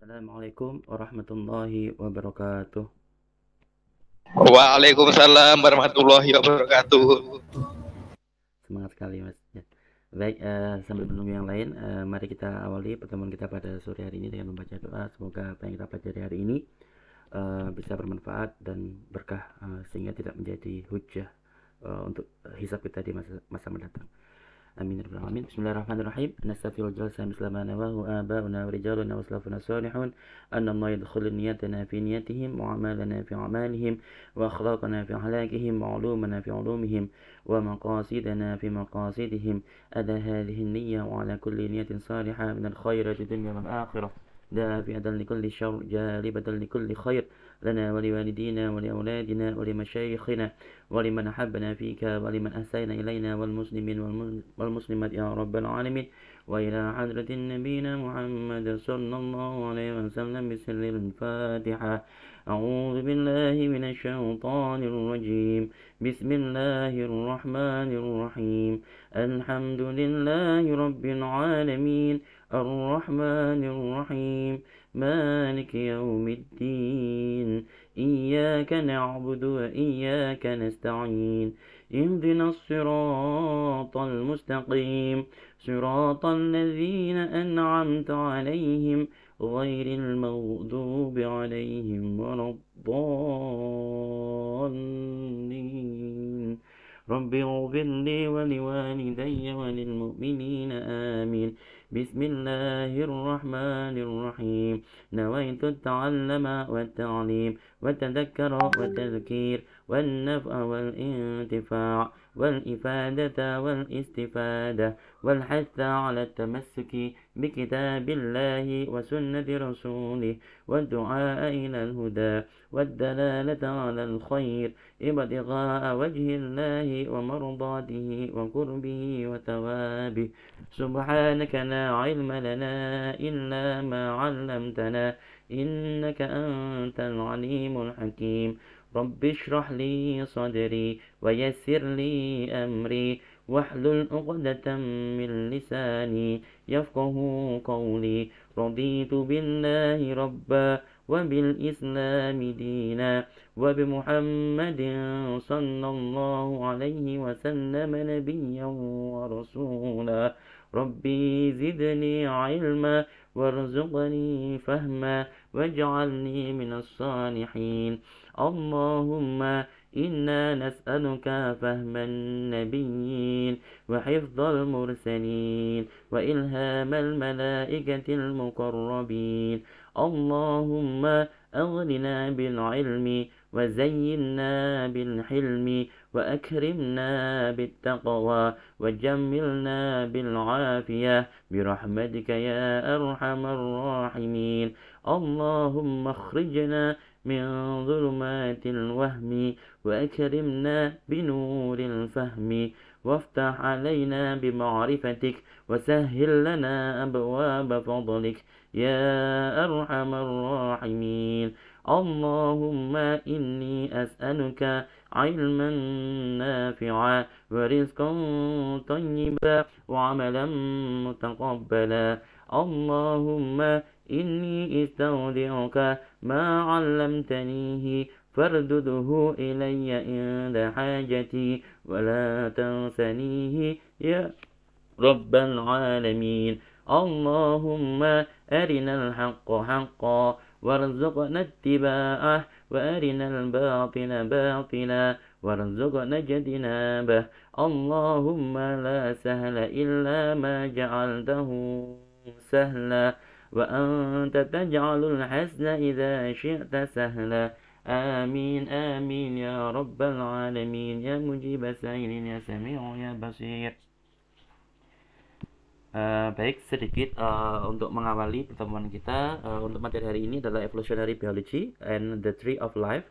Assalamualaikum warahmatullahi wabarakatuh. Waalaikumsalam warahmatullahi wabarakatuh. Semangat sekali Mas. Ya. Baik, sambil menunggu yang lain, mari kita awali pertemuan kita pada sore hari ini dengan membaca doa. Semoga apa yang kita pelajari hari ini bisa bermanfaat dan berkah, sehingga tidak menjadi hujah untuk hisab kita di masa mendatang. آمين رب العالمين. بسم الله الرحمن الرحيم. نستغفر الجلسة مثل ما نواه آباؤنا ورجالنا وأسلافنا الصالحون أن الله يدخل نيتنا في نيتهم وأعمالنا في أعمالهم وأخلاقنا في أخلاقهم وعلومنا في علومهم ومقاصدنا في مقاصدهم أدى هذه النية وعلى كل نية صالحة من الخير في الدنيا والآخرة دافعة لكل شر جالبة لكل خير لنا ولوالدينا ولأولادنا ولمشايخنا ولمن أحبنا فيك ولمن أحسن إلينا والمسلمين والمسلمات يا رب العالمين وإلى حضرة نبينا محمد صلى الله عليه وسلم بسر الفاتحة. أعوذ بالله من الشيطان الرجيم. بسم الله الرحمن الرحيم. الحمد لله رب العالمين الرحمن الرحيم مالك يوم الدين إياك نعبد وإياك نستعين اهدنا الصراط المستقيم صراط الذين أنعمت عليهم غير المغضوب عليهم ولا الضالين. رب اغفر لي ولوالدي وللمؤمنين آمين. بسم الله الرحمن الرحيم. نويت التعلم والتعليم والتذكر والتذكير والنفع والانتفاع والإفادة والاستفادة والحث على التمسك بكتاب الله وسنة رسوله والدعاء إلى الهدى والدلالة على الخير ابتغاء وجه الله ومرضاته وقربه وثوابه. سبحانك لا علم لنا إلا ما علمتنا إنك أنت العليم الحكيم. رب اشرح لي صدري ويسر لي أمري واحلل عقدة من لساني يفقه قولي. رضيت بالله ربا وبالإسلام دينا وبمحمد صلى الله عليه وسلم نبيا ورسولا. ربي زدني علما وارزقني فهما واجعلني من الصالحين. اللهم إنا نسألك فهم النبيين وحفظ المرسلين وإلهام الملائكة المقربين. اللهم أغننا بالعلم وزينا بالحلم وأكرمنا بالتقوى وجملنا بالعافية برحمتك يا أرحم الراحمين. اللهم اخرجنا من ظلمات الوهم وأكرمنا بنور الفهم وافتح علينا بمعرفتك وسهل لنا أبواب فضلك يا أرحم الراحمين. اللهم إني أسألك علما نافعا ورزقا طيبا وعملا متقبلا. اللهم إني استودعك ما علمتنيه فاردده إلي عند حاجتي ولا تنسنيه يا رب العالمين. اللهم أرنا الحق حقا وارزقنا اتباعه وأرنا الباطل باطلا وارزقنا اجتنابه. اللهم لا سهل إلا ما جعلته سهلا وأنت تجعل الحزن إذا شئت سهلا. آمين آمين يا رب العالمين يا مجيب السائلين يا سميع يا بصير. Baik, sedikit untuk mengawali pertemuan kita, untuk materi hari ini adalah Evolutionary Biology and the Tree of Life,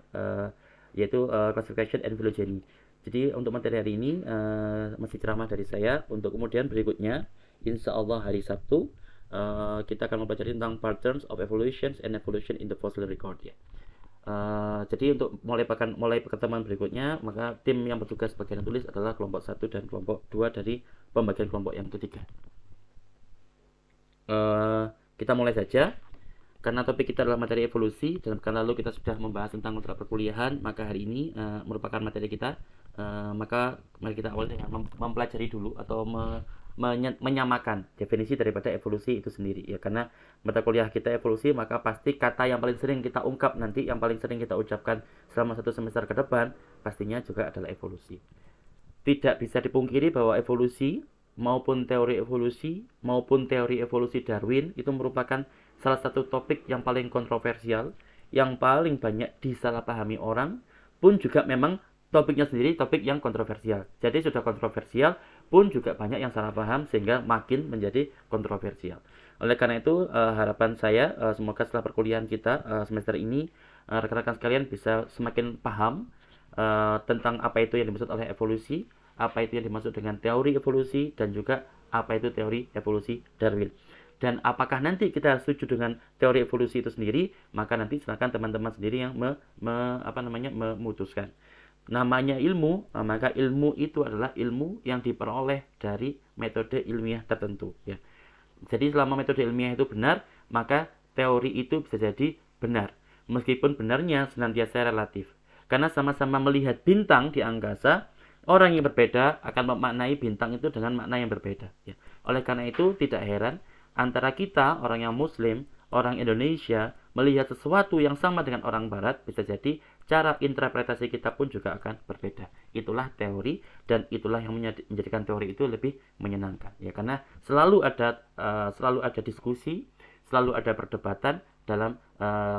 yaitu Classification and Phylogeny. Jadi untuk materi hari ini masih ceramah dari saya. Untuk kemudian berikutnya, insya Allah hari Sabtu, kita akan mempelajari tentang patterns of evolutions and evolution in the fossil record ya. Jadi untuk mulai pertemuan berikutnya, maka tim yang bertugas bagian tulis adalah kelompok 1 dan kelompok 2 dari pembagian kelompok yang ketiga. Kita mulai saja. karena topik kita adalah materi evolusi, dan pekan lalu kita sudah membahas tentang kontrak perkuliahan, maka hari ini merupakan materi kita. Maka mari kita awal dengan mempelajari dulu atau menyamakan definisi daripada evolusi itu sendiri ya, karena mata kuliah kita evolusi, maka pasti kata yang paling sering kita ungkap nanti, yang paling sering kita ucapkan selama satu semester ke depan pastinya juga adalah evolusi. Tidak bisa dipungkiri bahwa evolusi maupun teori evolusi Darwin itu merupakan salah satu topik yang paling kontroversial, yang paling banyak disalahpahami orang, pun juga memang topiknya sendiri topik yang kontroversial. Jadi sudah kontroversial pun juga banyak yang salah paham sehingga makin menjadi kontroversial. Oleh karena itu harapan saya semoga setelah perkuliahan kita semester ini rekan-rekan sekalian bisa semakin paham tentang apa itu yang dimaksud oleh evolusi, apa itu yang dimaksud dengan teori evolusi, dan juga apa itu teori evolusi Darwin. Dan apakah nanti kita setuju dengan teori evolusi itu sendiri, maka nanti silakan teman-teman sendiri yang memutuskan. Namanya ilmu, maka ilmu itu adalah ilmu yang diperoleh dari metode ilmiah tertentu ya. Jadi selama metode ilmiah itu benar, maka teori itu bisa jadi benar, meskipun benarnya senantiasa relatif. Karena sama-sama melihat bintang di angkasa, orang yang berbeda akan memaknai bintang itu dengan makna yang berbeda ya. Oleh karena itu tidak heran antara kita, orang yang muslim, orang Indonesia, melihat sesuatu yang sama dengan orang barat, bisa jadi cara interpretasi kita pun juga akan berbeda. Itulah teori, dan itulah yang menjadikan teori itu lebih menyenangkan ya, karena selalu ada diskusi, selalu ada perdebatan dalam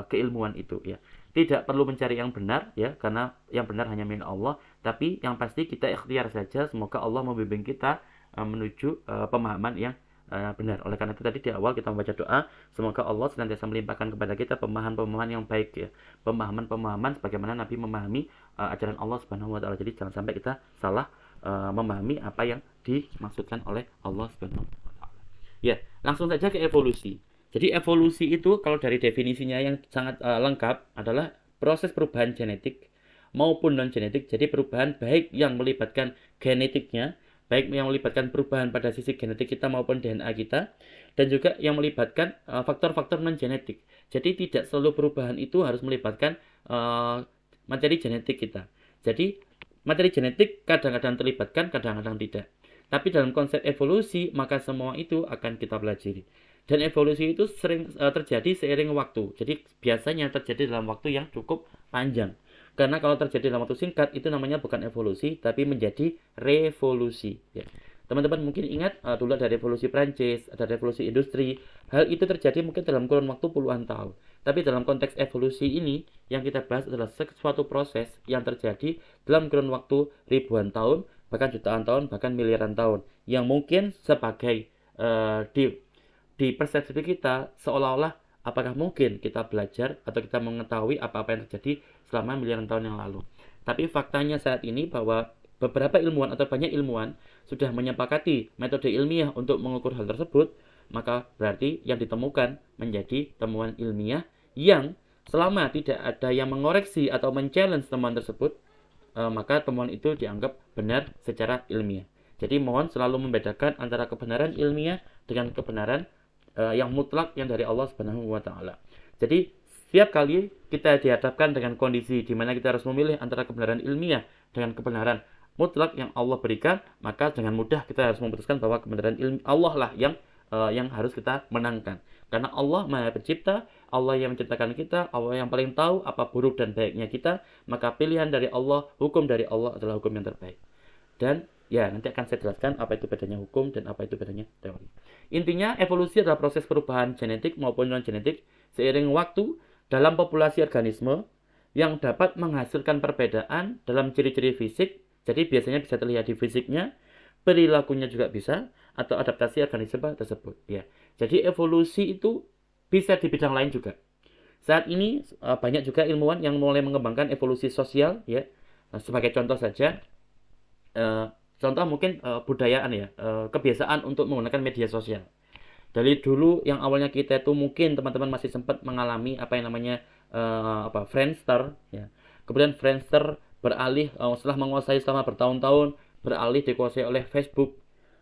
keilmuan itu ya. Tidak perlu mencari yang benar ya, karena yang benar hanya milik Allah, tapi yang pasti kita ikhtiar saja, semoga Allah membimbing kita menuju pemahaman yang benar. Oleh karena itu tadi di awal kita membaca doa, semoga Allah senantiasa melimpahkan kepada kita pemahaman-pemahaman yang baik ya, pemahaman-pemahaman sebagaimana Nabi memahami ajaran Allah Subhanahu wa taala. Jadi jangan sampai kita salah memahami apa yang dimaksudkan oleh Allah Subhanahu wa taala. Ya, langsung saja ke evolusi. Jadi evolusi itu kalau dari definisinya yang sangat lengkap adalah proses perubahan genetik maupun non genetik. Jadi perubahan baik yang melibatkan genetiknya, baik yang melibatkan perubahan pada sisi genetik kita maupun DNA kita, dan juga yang melibatkan faktor-faktor non genetik. Jadi tidak selalu perubahan itu harus melibatkan materi genetik kita. Jadi materi genetik kadang-kadang terlibatkan, kadang-kadang tidak. Tapi dalam konsep evolusi maka semua itu akan kita pelajari. Dan evolusi itu sering terjadi seiring waktu. Jadi biasanya terjadi dalam waktu yang cukup panjang. Karena kalau terjadi dalam waktu singkat itu namanya bukan evolusi, tapi menjadi revolusi ya. Teman-teman mungkin ingat dulu ada revolusi Prancis, ada revolusi industri. Hal itu terjadi mungkin dalam kurun waktu puluhan tahun. Tapi dalam konteks evolusi ini yang kita bahas adalah suatu proses yang terjadi dalam kurun waktu ribuan tahun, bahkan jutaan tahun, bahkan miliaran tahun, yang mungkin sebagai di persepsi kita seolah-olah apakah mungkin kita belajar atau kita mengetahui apa-apa yang terjadi selama miliaran tahun yang lalu. Tapi faktanya saat ini bahwa beberapa ilmuwan atau banyak ilmuwan sudah menyepakati metode ilmiah untuk mengukur hal tersebut, maka berarti yang ditemukan menjadi temuan ilmiah yang selama tidak ada yang mengoreksi atau men-challenge temuan tersebut, maka temuan itu dianggap benar secara ilmiah. Jadi mohon selalu membedakan antara kebenaran ilmiah dengan kebenaran yang mutlak yang dari Allah Subhanahu wa taala. Jadi setiap kali kita dihadapkan dengan kondisi di mana kita harus memilih antara kebenaran ilmiah dengan kebenaran mutlak yang Allah berikan, maka dengan mudah kita harus memutuskan bahwa kebenaran ilmiah Allah lah yang harus kita menangkan. Karena Allah Maha Pencipta, Allah yang menciptakan kita, Allah yang paling tahu apa buruk dan baiknya kita, maka pilihan dari Allah, hukum dari Allah adalah hukum yang terbaik. Dan ya, nanti akan saya jelaskan apa itu bedanya hukum dan apa itu bedanya teori. Intinya, evolusi adalah proses perubahan genetik maupun non-genetik seiring waktu dalam populasi organisme yang dapat menghasilkan perbedaan dalam ciri-ciri fisik. Jadi biasanya bisa terlihat di fisiknya, perilakunya juga bisa, atau adaptasi organisme tersebut. Ya. Jadi evolusi itu bisa di bidang lain juga. Saat ini banyak juga ilmuwan yang mulai mengembangkan evolusi sosial. Ya. Sebagai contoh saja, contoh mungkin budayaan ya, kebiasaan untuk menggunakan media sosial. Dari dulu yang awalnya kita itu mungkin teman-teman masih sempat mengalami apa yang namanya Friendster ya. Kemudian Friendster beralih setelah menguasai selama bertahun-tahun, beralih dikuasai oleh Facebook.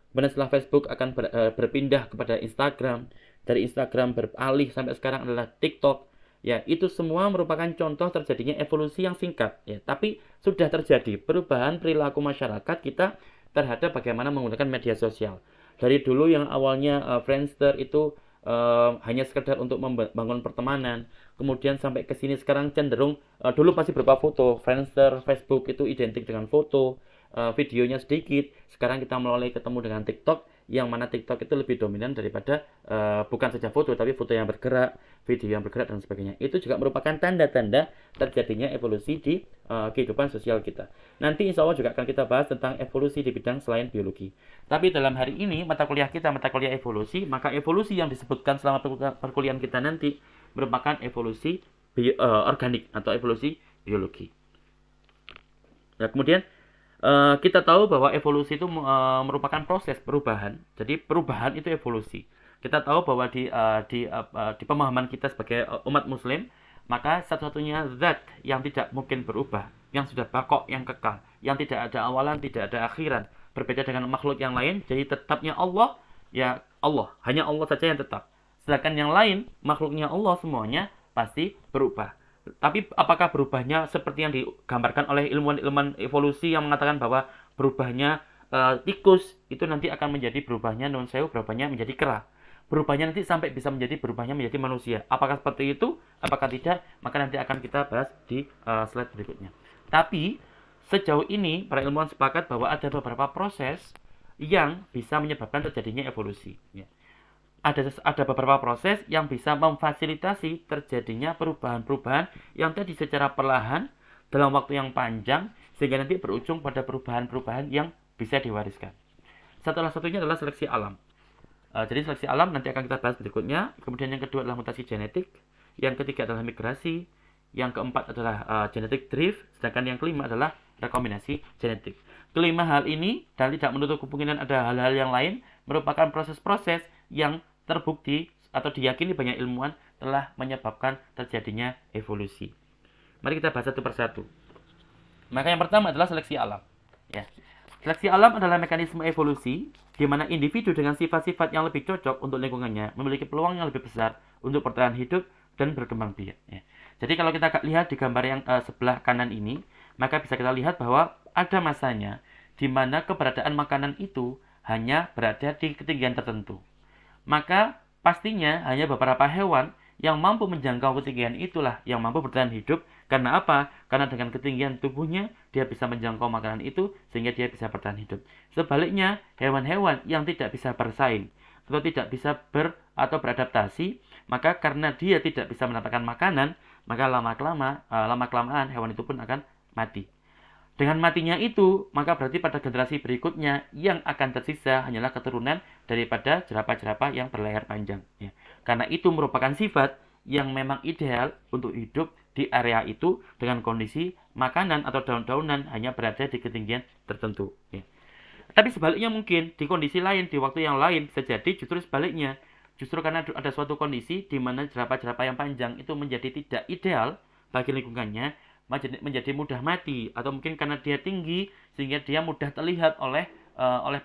Kemudian setelah Facebook akan berpindah kepada Instagram, dari Instagram beralih sampai sekarang adalah TikTok. Ya, itu semua merupakan contoh terjadinya evolusi yang singkat. Ya, tapi sudah terjadi perubahan perilaku masyarakat kita terhadap bagaimana menggunakan media sosial. Dari dulu yang awalnya Friendster itu hanya sekedar untuk membangun pertemanan, kemudian sampai ke sini sekarang cenderung dulu masih berupa foto. Friendster, Facebook itu identik dengan foto, videonya sedikit. Sekarang kita mulai ketemu dengan TikTok, yang mana TikTok itu lebih dominan daripada bukan saja foto, tapi foto yang bergerak, video yang bergerak, dan sebagainya. Itu juga merupakan tanda-tanda terjadinya evolusi di kehidupan sosial kita. Nanti insya Allah juga akan kita bahas tentang evolusi di bidang selain biologi. Tapi dalam hari ini, mata kuliah kita, mata kuliah evolusi, maka evolusi yang disebutkan selama perkuliahan kita nanti merupakan evolusi organik atau evolusi biologi. Nah, kemudian kita tahu bahwa evolusi itu merupakan proses perubahan. Jadi perubahan itu evolusi. Kita tahu bahwa di pemahaman kita sebagai umat muslim, maka satu-satunya zat yang tidak mungkin berubah, yang sudah bakok, yang kekal, yang tidak ada awalan, tidak ada akhiran, berbeda dengan makhluk yang lain. Jadi tetapnya Allah, ya Allah, hanya Allah saja yang tetap. Sedangkan yang lain, makhluknya Allah semuanya pasti berubah. Tapi apakah berubahnya seperti yang digambarkan oleh ilmuwan-ilmuwan evolusi yang mengatakan bahwa berubahnya tikus itu nanti akan menjadi berubahnya berubahnya menjadi kera. Berubahnya nanti sampai bisa berubahnya menjadi manusia. Apakah seperti itu? Apakah tidak? Maka nanti akan kita bahas di slide berikutnya. Tapi sejauh ini para ilmuwan sepakat bahwa ada beberapa proses yang bisa menyebabkan terjadinya evolusi. Ya. Ada beberapa proses yang bisa memfasilitasi terjadinya perubahan-perubahan yang tadi secara perlahan dalam waktu yang panjang sehingga nanti berujung pada perubahan-perubahan yang bisa diwariskan. Salah satunya adalah seleksi alam. Jadi seleksi alam nanti akan kita bahas berikutnya. Kemudian yang kedua adalah mutasi genetik, yang ketiga adalah migrasi, yang keempat adalah genetic drift, sedangkan yang kelima adalah rekombinasi genetik. Kelima hal ini dan tidak menutup kemungkinan ada hal-hal yang lain merupakan proses-proses yang terbukti atau diyakini banyak ilmuwan telah menyebabkan terjadinya evolusi. Mari kita bahas satu persatu. Maka yang pertama adalah seleksi alam. Ya. Seleksi alam adalah mekanisme evolusi di mana individu dengan sifat-sifat yang lebih cocok untuk lingkungannya memiliki peluang yang lebih besar untuk bertahan hidup dan berkembang biak. Ya. Jadi kalau kita lihat di gambar yang sebelah kanan ini, maka bisa kita lihat bahwa ada masanya di mana keberadaan makanan itu hanya berada di ketinggian tertentu. Maka pastinya hanya beberapa hewan yang mampu menjangkau ketinggian itulah yang mampu bertahan hidup. Karena apa? Karena dengan ketinggian tubuhnya dia bisa menjangkau makanan itu sehingga dia bisa bertahan hidup. Sebaliknya, hewan-hewan yang tidak bisa bersaing atau tidak bisa beradaptasi, maka karena dia tidak bisa mendapatkan makanan, maka lama-kelamaan hewan itu pun akan mati. Dengan matinya itu, maka berarti pada generasi berikutnya yang akan tersisa hanyalah keturunan daripada jerapah-jerapah yang berleher panjang. Ya. Karena itu merupakan sifat yang memang ideal untuk hidup di area itu dengan kondisi makanan atau daun-daunan hanya berada di ketinggian tertentu. Ya. Tapi sebaliknya mungkin di kondisi lain, di waktu yang lain, sejadi justru sebaliknya. Justru karena ada suatu kondisi di mana jerapah-jerapah yang panjang itu menjadi tidak ideal bagi lingkungannya, menjadi mudah mati, atau mungkin karena dia tinggi sehingga dia mudah terlihat oleh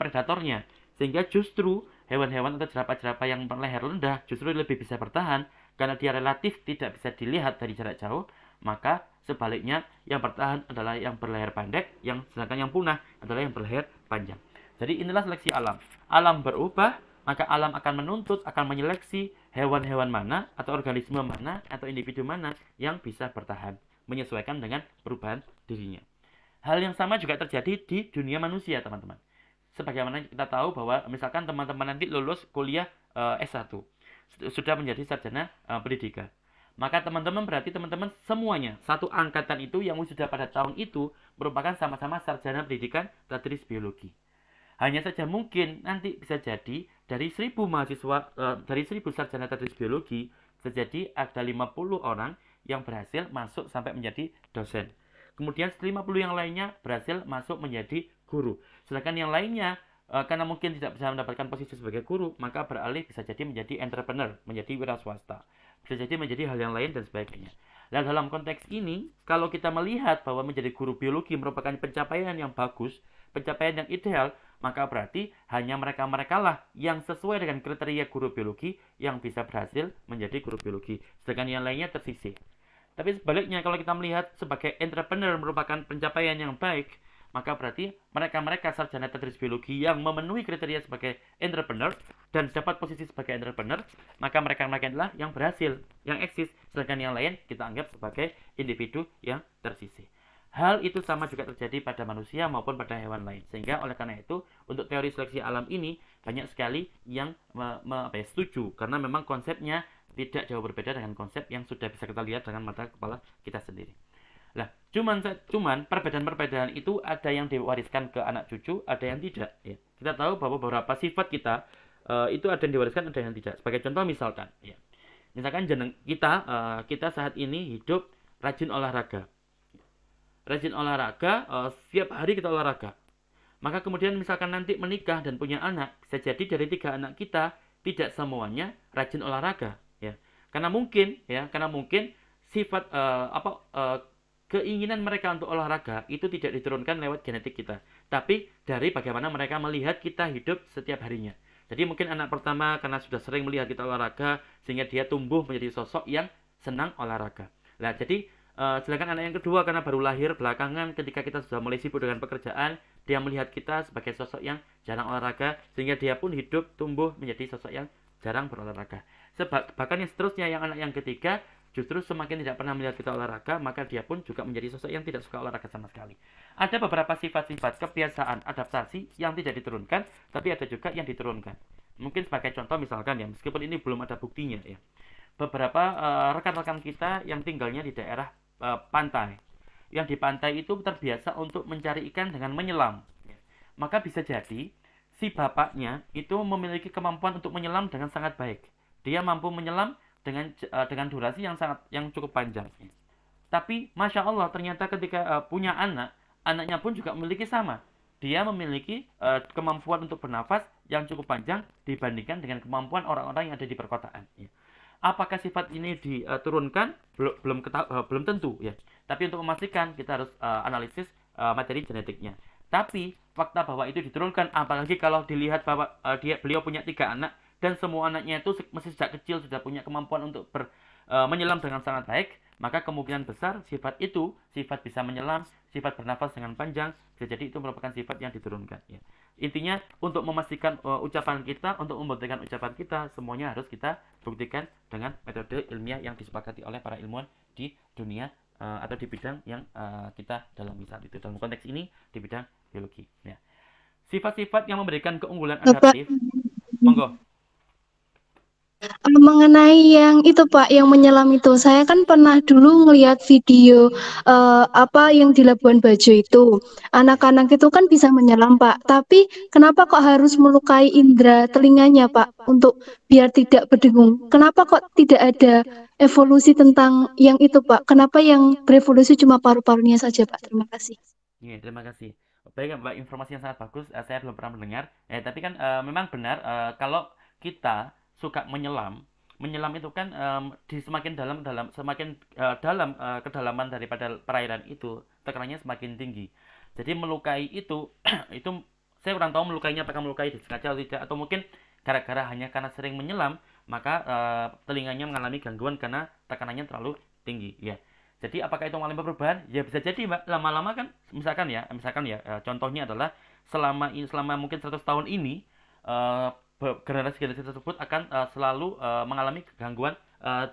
predatornya, sehingga justru hewan-hewan atau jerapah-jerapah yang berleher rendah justru lebih bisa bertahan karena dia relatif tidak bisa dilihat dari jarak jauh. Maka sebaliknya yang bertahan adalah yang berleher pendek, sedangkan yang punah adalah yang berleher panjang. Jadi inilah seleksi alam. Alam berubah, maka alam akan menuntut, akan menyeleksi hewan-hewan mana atau organisme mana atau individu mana yang bisa bertahan, menyesuaikan dengan perubahan dirinya. Hal yang sama juga terjadi di dunia manusia, teman-teman. Sebagaimana kita tahu bahwa misalkan teman-teman nanti lulus kuliah S1, sudah menjadi sarjana pendidikan. Maka teman-teman berarti teman-teman semuanya, satu angkatan itu yang sudah pada tahun itu merupakan sama-sama sarjana pendidikan tadris biologi. Hanya saja mungkin nanti bisa jadi dari 1000 mahasiswa, dari 1000 sarjana tadris biologi, terjadi ada 50 orang yang berhasil masuk sampai menjadi dosen. Kemudian 50 yang lainnya berhasil masuk menjadi guru. Sedangkan yang lainnya karena mungkin tidak bisa mendapatkan posisi sebagai guru, maka beralih bisa jadi menjadi entrepreneur, menjadi wira swasta. Bisa jadi menjadi hal yang lain dan sebagainya. Dan dalam konteks ini, kalau kita melihat bahwa menjadi guru biologi merupakan pencapaian yang bagus, pencapaian yang ideal, maka berarti hanya mereka-mereka lah yang sesuai dengan kriteria guru biologi yang bisa berhasil menjadi guru biologi, sedangkan yang lainnya tersisih. Tapi sebaliknya, kalau kita melihat sebagai entrepreneur merupakan pencapaian yang baik, maka berarti mereka-mereka sarjana tedris biologi yang memenuhi kriteria sebagai entrepreneur dan dapat posisi sebagai entrepreneur, maka mereka-mereka adalah yang berhasil, yang eksis, sedangkan yang lain kita anggap sebagai individu yang tersisih. Hal itu sama juga terjadi pada manusia maupun pada hewan lain. Sehingga oleh karena itu, untuk teori seleksi alam ini banyak sekali yang setuju, karena memang konsepnya tidak jauh berbeda dengan konsep yang sudah bisa kita lihat dengan mata kepala kita sendiri. Nah, cuman perbedaan-perbedaan itu ada yang diwariskan ke anak cucu, ada yang tidak. Ya. Kita tahu bahwa beberapa sifat kita itu ada yang diwariskan, ada yang tidak. Sebagai contoh misalkan, ya. Misalkan kita saat ini hidup rajin olahraga. Rajin olahraga, setiap hari kita olahraga. Maka kemudian misalkan nanti menikah dan punya anak, bisa jadi dari 3 anak kita tidak semuanya rajin olahraga. Ya. Karena mungkin sifat keinginan mereka untuk olahraga itu tidak diturunkan lewat genetik kita, tapi dari bagaimana mereka melihat kita hidup setiap harinya. Jadi mungkin anak pertama karena sudah sering melihat kita olahraga, sehingga dia tumbuh menjadi sosok yang senang olahraga. Nah, jadi sedangkan anak yang kedua karena baru lahir belakangan, ketika kita sudah mulai sibuk dengan pekerjaan, dia melihat kita sebagai sosok yang jarang olahraga, sehingga dia pun hidup tumbuh menjadi sosok yang jarang berolahraga. Bahkan yang seterusnya, yang anak yang ketiga justru semakin tidak pernah melihat kita olahraga, maka dia pun juga menjadi sosok yang tidak suka olahraga sama sekali. Ada beberapa sifat-sifat kebiasaan adaptasi yang tidak diturunkan, tapi ada juga yang diturunkan. Mungkin sebagai contoh misalkan ya, meskipun ini belum ada buktinya ya, beberapa rekan-rekan kita yang tinggalnya di daerah pantai, yang di pantai itu terbiasa untuk mencari ikan dengan menyelam. Maka bisa jadi si bapaknya itu memiliki kemampuan untuk menyelam dengan sangat baik. Dia mampu menyelam dengan durasi yang cukup panjang. Tapi masya Allah, ternyata ketika punya anaknya pun juga memiliki sama. Dia memiliki kemampuan untuk bernafas yang cukup panjang dibandingkan dengan kemampuan orang-orang yang ada di perkotaan. Apakah sifat ini diturunkan? Belum tentu ya. Tapi untuk memastikan kita harus analisis materi genetiknya. Tapi fakta bahwa itu diturunkan, apalagi kalau dilihat bahwa beliau punya 3 anak dan semua anaknya itu masih sejak kecil sudah punya kemampuan untuk menyelam dengan sangat baik, maka kemungkinan besar sifat bisa menyelam, sifat bernafas dengan panjang, bisa jadi itu merupakan sifat yang diturunkan. Ya. Intinya untuk memastikan ucapan kita, untuk membuktikan ucapan kita, semuanya harus kita buktikan dengan metode ilmiah yang disepakati oleh para ilmuwan di dunia atau di bidang yang kita dalami saat itu. Dalam konteks ini di bidang biologi. Ya. Sifat-sifat yang memberikan keunggulan adaptif, monggo. Mengenai yang itu Pak, yang menyelam itu, saya kan pernah dulu ngelihat video yang di Labuan Bajo itu, anak-anak itu kan bisa menyelam Pak, tapi kenapa kok harus melukai indera telinganya Pak, untuk biar tidak berdengung? Kenapa kok tidak ada evolusi tentang yang itu Pak? Kenapa yang berevolusi cuma paru-parunya saja Pak? Terima kasih. Ya, terima kasih. Baik Mbak, informasi yang sangat bagus. Saya belum pernah mendengar. Tapi kan memang benar kalau kita suka menyelam itu kan semakin dalam kedalaman daripada perairan itu tekanannya semakin tinggi. Jadi melukai itu itu saya kurang tahu melukainya apakah melukai disengaja atau tidak, atau mungkin gara-gara hanya karena sering menyelam maka telinganya mengalami gangguan karena tekanannya terlalu tinggi ya. Jadi apakah itu mengalami perubahan? Ya bisa jadi Mbak. Lama-lama kan misalkan ya contohnya adalah selama mungkin 100 tahun ini generasi tersebut akan selalu mengalami gangguan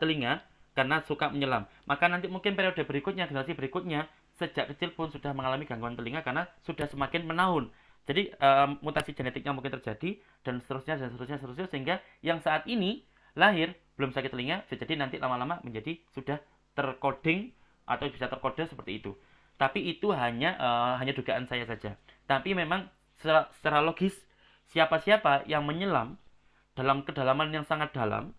telinga karena suka menyelam. Maka nanti mungkin periode berikutnya, generasi berikutnya sejak kecil pun sudah mengalami gangguan telinga karena sudah semakin menahun. Jadi mutasi genetiknya mungkin terjadi dan seterusnya sehingga yang saat ini lahir belum sakit telinga, jadi nanti lama-lama menjadi sudah tercoding atau bisa terkode seperti itu. Tapi itu hanya dugaan saya saja. Tapi memang secara logis siapa-siapa yang menyelam dalam kedalaman yang sangat dalam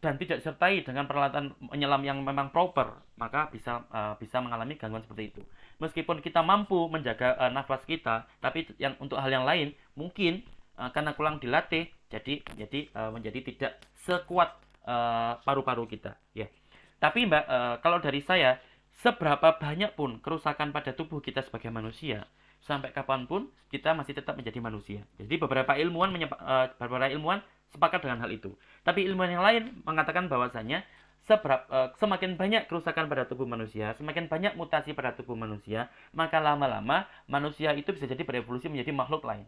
dan tidak disertai dengan peralatan menyelam yang memang proper, maka bisa mengalami gangguan seperti itu. Meskipun kita mampu menjaga nafas kita, tapi yang untuk hal yang lain mungkin karena kurang dilatih, jadi menjadi tidak sekuat paru-paru kita. Ya. Tapi Mbak, kalau dari saya, seberapa banyak pun kerusakan pada tubuh kita sebagai manusia, sampai kapanpun kita masih tetap menjadi manusia. Jadi beberapa ilmuwan sepakat dengan hal itu. Tapi ilmuwan yang lain mengatakan bahwasanya semakin banyak kerusakan pada tubuh manusia, semakin banyak mutasi pada tubuh manusia, maka lama-lama manusia itu bisa jadi berevolusi menjadi makhluk lain.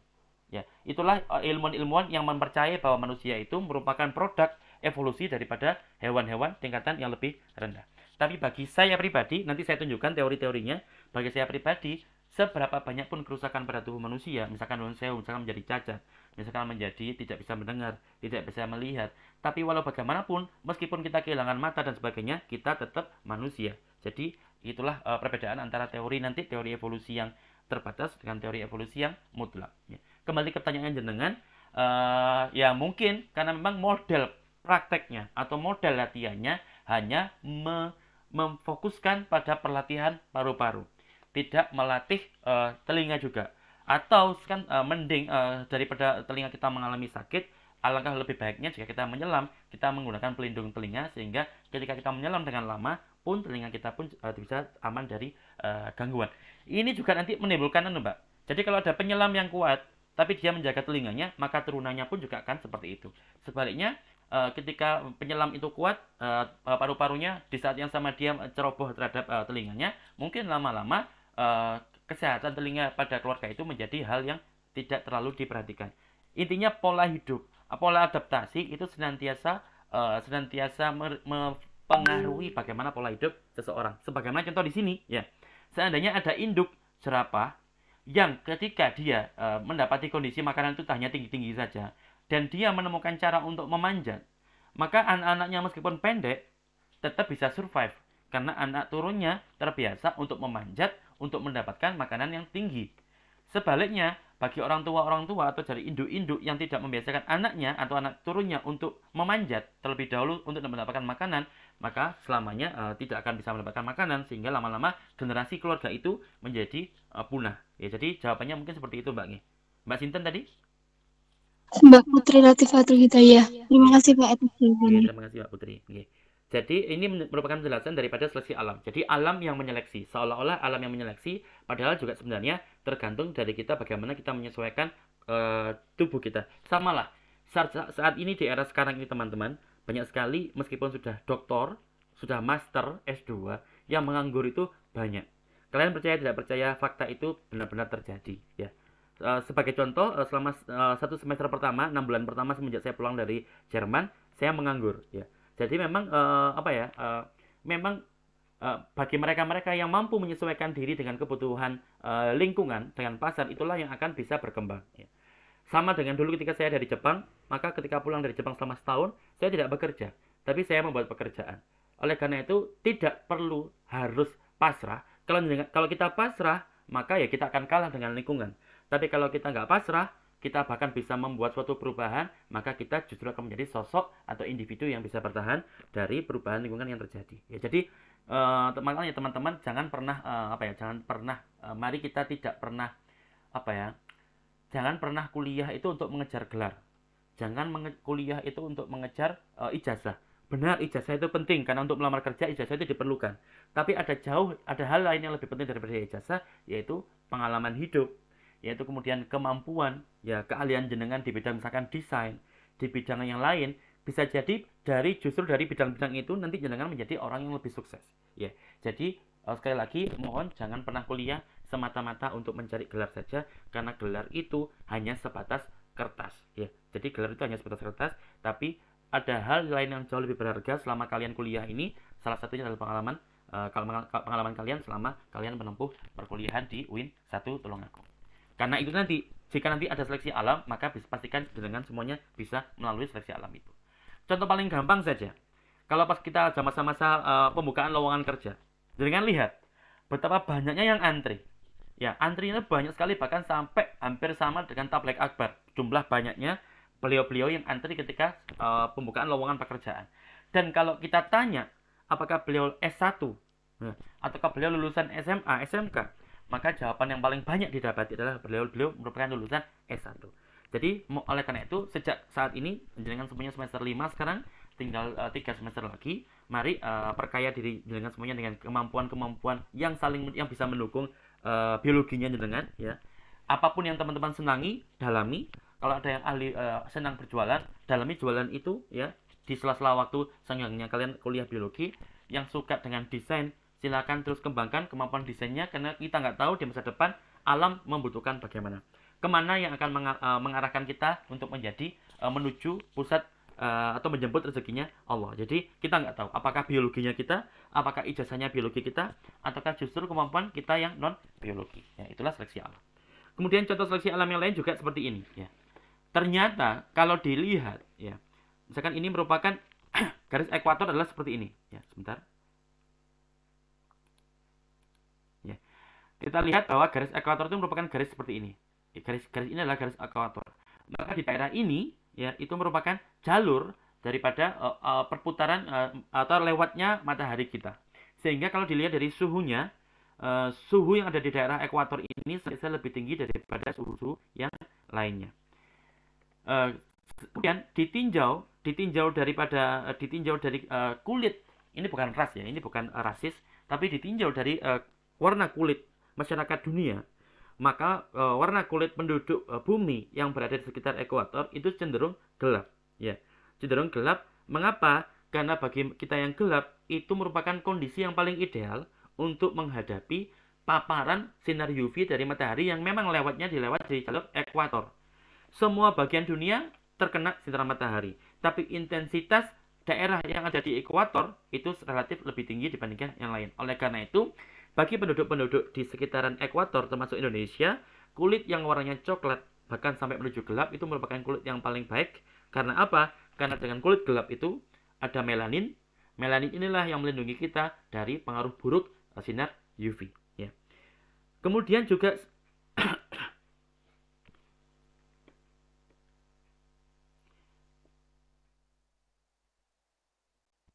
Ya, itulah ilmuwan-ilmuwan yang mempercayai bahwa manusia itu merupakan produk evolusi daripada hewan-hewan tingkatan yang lebih rendah. Tapi bagi saya pribadi, nanti saya tunjukkan teori-teorinya. Bagi saya pribadi, seberapa banyak pun kerusakan pada tubuh manusia, misalkan misalkan menjadi cacat, misalkan menjadi tidak bisa mendengar, tidak bisa melihat, tapi walau bagaimanapun, meskipun kita kehilangan mata dan sebagainya, kita tetap manusia. Jadi itulah perbedaan antara teori evolusi yang terbatas dengan teori evolusi yang mutlak. Ya. Kembali ke pertanyaan jenengan, ya mungkin karena memang model prakteknya atau model latihannya hanya memfokuskan pada pelatihan paru-paru, tidak melatih telinga juga. Atau kan mending daripada telinga kita mengalami sakit, alangkah lebih baiknya jika kita menyelam, kita menggunakan pelindung telinga, sehingga ketika kita menyelam dengan lama pun telinga kita pun bisa aman dari gangguan. Ini juga nanti menimbulkan Mbak. Jadi kalau ada penyelam yang kuat tapi dia menjaga telinganya, maka turunannya pun juga akan seperti itu. Sebaliknya, ketika penyelam itu kuat, paru-parunya di saat yang sama dia ceroboh terhadap telinganya, mungkin lama-lama kesehatan telinga pada keluarga itu menjadi hal yang tidak terlalu diperhatikan. Intinya pola hidup, pola adaptasi itu senantiasa mempengaruhi bagaimana pola hidup seseorang. Sebagaimana contoh di sini, ya, seandainya ada induk jerapah yang ketika dia mendapati kondisi makanan itu hanya tinggi-tinggi saja, dan dia menemukan cara untuk memanjat, maka anak-anaknya meskipun pendek tetap bisa survive, karena anak turunnya terbiasa untuk memanjat untuk mendapatkan makanan yang tinggi. Sebaliknya, bagi orang tua atau dari induk-induk yang tidak membiasakan anaknya atau anak turunnya untuk memanjat terlebih dahulu untuk mendapatkan makanan, maka selamanya tidak akan bisa mendapatkan makanan, sehingga lama-lama generasi keluarga itu menjadi punah. Ya, jadi jawabannya mungkin seperti itu, Mbak. Mbak Sinten tadi? Mbak Putri Latifatul Hidayah. Terima kasih Pak atas jawabannya. Terima kasih Mbak Putri. Jadi ini merupakan penjelasan daripada seleksi alam. Jadi alam yang menyeleksi, seolah-olah alam yang menyeleksi, padahal juga sebenarnya tergantung dari kita bagaimana kita menyesuaikan tubuh kita. Samalah saat ini di era sekarang ini teman-teman, banyak sekali meskipun sudah doktor, sudah master S2, yang menganggur itu banyak. Kalian percaya tidak percaya, fakta itu benar-benar terjadi, ya. Sebagai contoh, selama 1 semester pertama, 6 bulan pertama semenjak saya pulang dari Jerman, saya menganggur, ya. Jadi memang bagi mereka-mereka yang mampu menyesuaikan diri dengan kebutuhan lingkungan, dengan pasar, itulah yang akan bisa berkembang. Ya. Sama dengan dulu ketika saya dari Jepang, maka ketika pulang dari Jepang selama setahun, saya tidak bekerja, tapi saya membuat pekerjaan. Oleh karena itu, tidak perlu harus pasrah. Kalau kita pasrah, maka ya kita akan kalah dengan lingkungan. Tapi kalau kita nggak pasrah, kita bahkan bisa membuat suatu perubahan, maka kita justru akan menjadi sosok atau individu yang bisa bertahan dari perubahan lingkungan yang terjadi. Ya, jadi makanya teman-teman jangan pernah mari kita tidak pernah jangan pernah kuliah itu untuk mengejar gelar. Jangan kuliah itu untuk mengejar ijazah. Benar, ijazah itu penting karena untuk melamar kerja ijazah itu diperlukan. Tapi ada hal lain yang lebih penting daripada ijazah, yaitu pengalaman hidup, yaitu kemudian kemampuan, ya, keahlian jenengan di bidang misalkan desain, di bidang yang lain, bisa jadi justru dari bidang-bidang itu nanti jenengan menjadi orang yang lebih sukses, ya. Jadi sekali lagi mohon jangan pernah kuliah semata-mata untuk mencari gelar saja, karena gelar itu hanya sebatas kertas, ya. Jadi gelar itu hanya sebatas kertas, tapi ada hal lain yang jauh lebih berharga selama kalian kuliah ini. Salah satunya adalah pengalaman kalian selama kalian menempuh perkuliahan di UIN 1 Tulungagung. Karena itu nanti, jika nanti ada seleksi alam, maka pastikan dengan semuanya bisa melalui seleksi alam itu. Contoh paling gampang saja, kalau pas kita masa-masa pembukaan lowongan kerja, dengan lihat betapa banyaknya yang antri. Ya, antrinya banyak sekali, bahkan sampai hampir sama dengan tabligh akbar. Jumlah banyaknya beliau-beliau yang antri ketika pembukaan lowongan pekerjaan. Dan kalau kita tanya, apakah beliau S1, ataukah beliau lulusan SMA, SMK, maka jawaban yang paling banyak didapati adalah beliau merupakan lulusan S1. Jadi oleh karena itu, sejak saat ini jenengan semuanya semester 5 sekarang, tinggal 3 semester lagi, mari perkaya diri jenengan semuanya dengan kemampuan-kemampuan yang bisa mendukung biologinya jenengan ya. Apapun yang teman-teman senangi, dalami. Kalau ada yang ahli senang berjualan, dalami jualan itu ya. Di sela-sela waktu senggangnya kalian kuliah biologi. Yang suka dengan desain, silakan terus kembangkan kemampuan desainnya, karena kita nggak tahu di masa depan alam membutuhkan bagaimana. Kemana yang akan mengarahkan kita untuk menjadi menuju pusat atau menjemput rezekinya Allah. Jadi kita nggak tahu apakah biologinya kita, apakah ijazahnya biologi kita, ataukah justru kemampuan kita yang non biologi. Ya, itulah seleksi alam. Kemudian contoh seleksi alam yang lain juga seperti ini. Ya. Ternyata kalau dilihat, ya, misalkan ini merupakan garis ekuator adalah seperti ini. Ya, sebentar. Ya. Kita lihat bahwa garis ekuator itu merupakan garis seperti ini. Garis ini adalah garis ekuator. Maka di daerah ini ya itu merupakan jalur daripada perputaran atau lewatnya matahari kita. Sehingga kalau dilihat dari suhunya, suhu yang ada di daerah ekuator ini bisa lebih tinggi daripada suhu yang lainnya. Kemudian ditinjau dari kulit, ini bukan ras ya, ini bukan rasis, tapi ditinjau dari warna kulit masyarakat dunia. Maka warna kulit penduduk bumi yang berada di sekitar ekuator itu cenderung gelap, ya, cenderung gelap. Mengapa? Karena bagi kita yang gelap itu merupakan kondisi yang paling ideal untuk menghadapi paparan sinar UV dari matahari yang memang lewatnya dilewat di jalur ekuator. Semua bagian dunia terkena sinar matahari, tapi intensitas daerah yang ada di ekuator itu relatif lebih tinggi dibandingkan yang lain. Oleh karena itu, bagi penduduk-penduduk di sekitaran ekuator termasuk Indonesia, kulit yang warnanya coklat bahkan sampai menuju gelap itu merupakan kulit yang paling baik. Karena apa? Karena dengan kulit gelap itu ada melanin. Melanin inilah yang melindungi kita dari pengaruh buruk sinar UV. Ya. Kemudian juga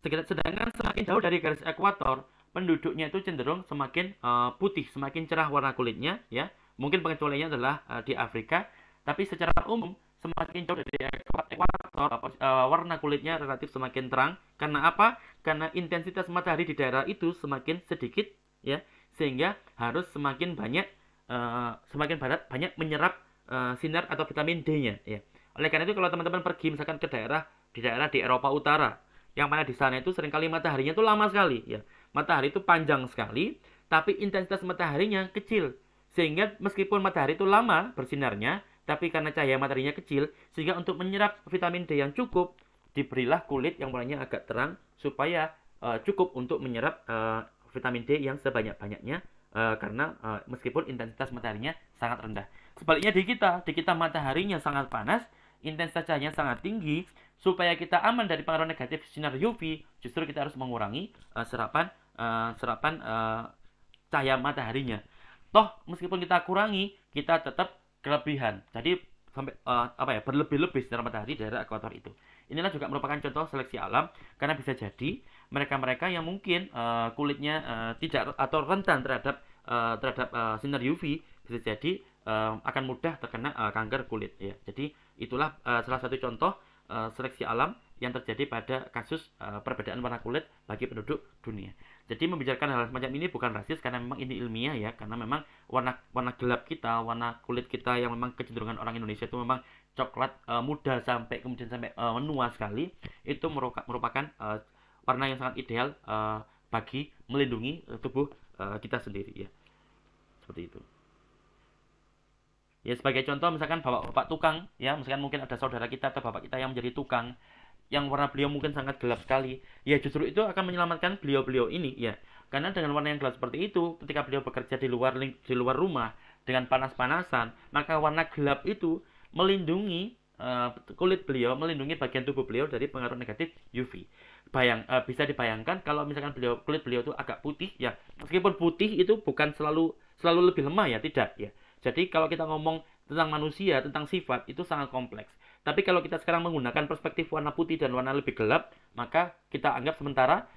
sedangkan semakin jauh dari garis ekuator, penduduknya itu cenderung semakin putih, semakin cerah warna kulitnya, ya. Mungkin pengecualiannya adalah di Afrika, tapi secara umum semakin jauh dari ekuator, warna kulitnya relatif semakin terang. Karena apa? Karena intensitas matahari di daerah itu semakin sedikit, ya, sehingga harus semakin banyak menyerap sinar atau vitamin D-nya, ya. Oleh karena itu kalau teman-teman pergi misalkan ke daerah di Eropa Utara, yang mana di sana itu seringkali mataharinya itu lama sekali, ya. Matahari itu panjang sekali, tapi intensitas mataharinya kecil. Sehingga meskipun matahari itu lama bersinarnya, tapi karena cahaya mataharinya kecil, sehingga untuk menyerap vitamin D yang cukup, diberilah kulit yang warnanya agak terang, supaya cukup untuk menyerap vitamin D yang sebanyak-banyaknya, karena meskipun intensitas mataharinya sangat rendah. Sebaliknya di kita mataharinya sangat panas, intensitas cahayanya sangat tinggi. Supaya kita aman dari pengaruh negatif sinar UV, justru kita harus mengurangi serapan cahaya mataharinya. Toh meskipun kita kurangi, kita tetap kelebihan. Jadi sampai berlebih-lebih sinar matahari dari ekuator itu. Inilah juga merupakan contoh seleksi alam, karena bisa jadi mereka-mereka yang mungkin kulitnya tidak atau rentan terhadap sinar UV, bisa jadi akan mudah terkena kanker kulit, ya. Jadi itulah salah satu contoh seleksi alam yang terjadi pada kasus perbedaan warna kulit bagi penduduk dunia. Jadi membicarakan hal semacam ini bukan rasis, karena memang ini ilmiah, ya, karena memang warna gelap kita, warna kulit kita yang memang kecenderungan orang Indonesia itu memang coklat muda sampai menua sekali, itu merupakan warna yang sangat ideal bagi melindungi tubuh kita sendiri, ya. Seperti itu. Ya, sebagai contoh misalkan bapak tukang, ya, misalkan mungkin ada saudara kita atau bapak kita yang menjadi tukang, yang warna beliau mungkin sangat gelap sekali, ya justru itu akan menyelamatkan beliau ini, ya. Karena dengan warna yang gelap seperti itu, ketika beliau bekerja di luar rumah dengan panas-panasan, maka warna gelap itu melindungi kulit beliau, melindungi bagian tubuh beliau dari pengaruh negatif UV. Bisa dibayangkan kalau misalkan kulit beliau itu agak putih, ya, meskipun putih itu bukan selalu lebih lemah, ya, tidak, ya. Jadi kalau kita ngomong tentang manusia, tentang sifat, itu sangat kompleks. Tapi kalau kita sekarang menggunakan perspektif warna putih dan warna lebih gelap, maka kita anggap sementara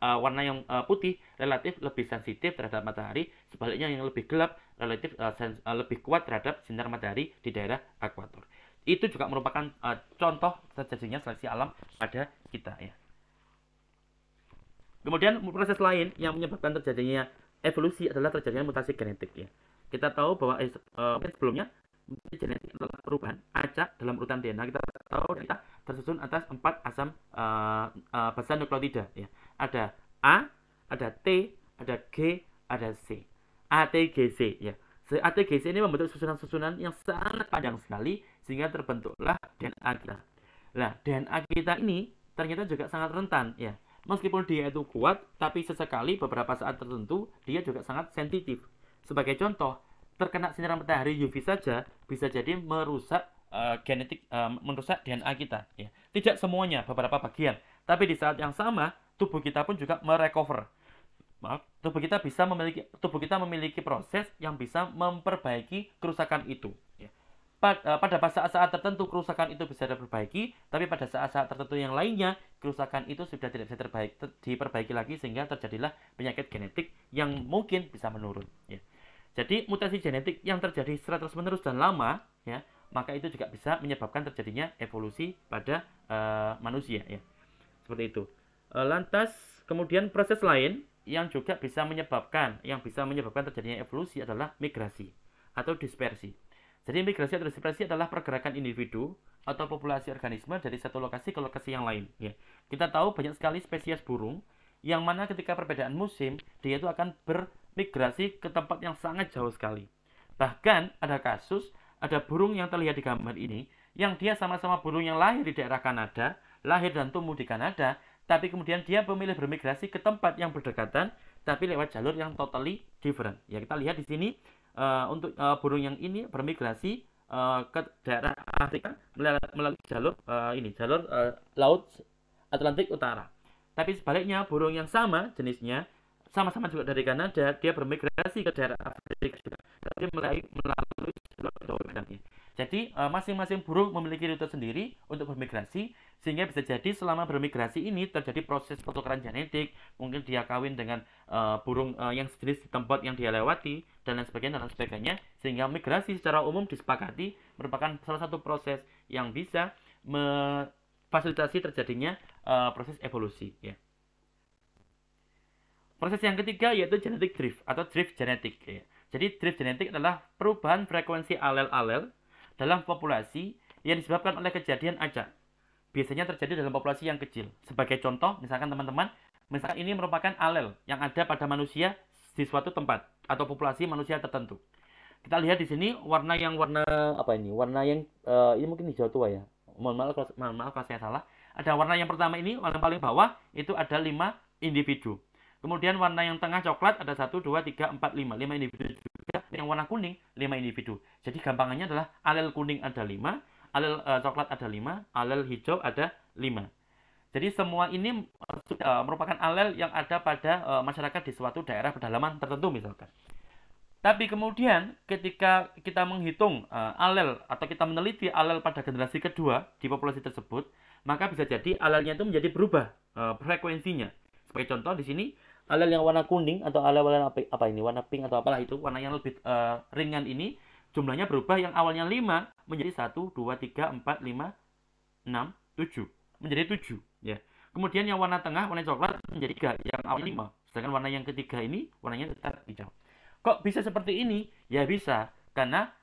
warna yang putih relatif lebih sensitif terhadap matahari, sebaliknya yang lebih gelap relatif lebih kuat terhadap sinar matahari di daerah ekuator. Itu juga merupakan contoh terjadinya seleksi alam pada kita, ya. Kemudian proses lain yang menyebabkan terjadinya evolusi adalah terjadinya mutasi genetik ya. Kita tahu bahwa sebelumnya mutasi genetik adalah perubahan acak dalam urutan DNA. Kita tahu kita tersusun atas 4 asam basa nukleotida ya. Ada A, ada T, ada G, ada C. A, T, G, C ya. A, T, G, C ini membentuk susunan-susunan yang sangat panjang sekali sehingga terbentuklah DNA kita. Nah, DNA kita ini ternyata juga sangat rentan ya. Meskipun dia itu kuat, tapi sesekali beberapa saat tertentu dia juga sangat sensitif. Sebagai contoh, terkena sinar matahari UV saja bisa jadi merusak genetik, merusak DNA kita. Ya. Tidak semuanya, beberapa bagian. Tapi di saat yang sama, tubuh kita pun juga merecover. Tubuh kita memiliki proses yang bisa memperbaiki kerusakan itu. Ya. Pada saat-saat tertentu kerusakan itu bisa diperbaiki, tapi pada saat-saat tertentu yang lainnya kerusakan itu sudah tidak bisa diperbaiki lagi sehingga terjadilah penyakit genetik yang mungkin bisa menurun. Ya. Jadi mutasi genetik yang terjadi secara terus-menerus dan lama, ya, maka itu juga bisa menyebabkan terjadinya evolusi pada manusia. Ya. Seperti itu. Lantas kemudian proses lain yang juga bisa menyebabkan terjadinya evolusi adalah migrasi atau dispersi. Jadi migrasi atau dispersi adalah pergerakan individu atau populasi organisme dari satu lokasi ke lokasi yang lain. Ya. Kita tahu banyak sekali spesies burung yang mana ketika perbedaan musim dia itu akan bermigrasi ke tempat yang sangat jauh sekali. Bahkan ada burung yang terlihat di gambar ini yang dia sama-sama burung yang lahir di daerah Kanada, lahir dan tumbuh di Kanada, tapi kemudian dia memilih bermigrasi ke tempat yang berdekatan tapi lewat jalur yang totally different. Ya, kita lihat di sini. Untuk burung yang ini bermigrasi ke daerah Afrika melalui jalur Laut Atlantik Utara. Tapi sebaliknya burung yang sama jenisnya sama-sama juga dari Kanada, dia bermigrasi ke daerah Afrika juga, tapi melalui jalur medannya. Jadi masing-masing burung memiliki rute sendiri untuk bermigrasi, sehingga bisa jadi selama bermigrasi ini terjadi proses pertukaran genetik, mungkin dia kawin dengan burung yang sejenis di tempat yang dia lewati dan lain sebagainya, sehingga migrasi secara umum disepakati merupakan salah satu proses yang bisa memfasilitasi terjadinya proses evolusi. Ya. Proses yang ketiga yaitu genetic drift atau drift genetik. Ya. Jadi drift genetik adalah perubahan frekuensi alel-alel dalam populasi yang disebabkan oleh kejadian acak. Biasanya terjadi dalam populasi yang kecil. Sebagai contoh, misalkan teman-teman, ini merupakan alel yang ada pada manusia di suatu tempat atau populasi manusia tertentu. Kita lihat di sini warna yang ini mungkin hijau tua ya. Mohon maaf kalau saya salah. Ada warna yang pertama ini, warna paling bawah itu ada 5 individu. Kemudian warna yang tengah coklat ada 1, 2, 3, 4, 5 individu juga. Yang warna kuning 5 individu. Jadi gampangannya adalah alel kuning ada 5, alel coklat ada 5, alel hijau ada 5. Jadi semua ini merupakan alel yang ada pada masyarakat di suatu daerah pedalaman tertentu misalkan. Tapi kemudian ketika kita menghitung alel atau kita meneliti alel pada generasi kedua di populasi tersebut, maka bisa jadi alelnya itu menjadi berubah frekuensinya. Sebagai contoh di sini alel yang warna kuning atau alel warna warna pink atau apalah itu, warna yang lebih ringan ini jumlahnya berubah yang awalnya 5 menjadi 1, 2, 3, 4, 5, 6, 7 menjadi 7 ya. Kemudian yang warna tengah warna coklat menjadi 3 yang awalnya 5. Sedangkan warna yang ketiga ini warnanya tetap hijau. Kok bisa seperti ini? Ya bisa karena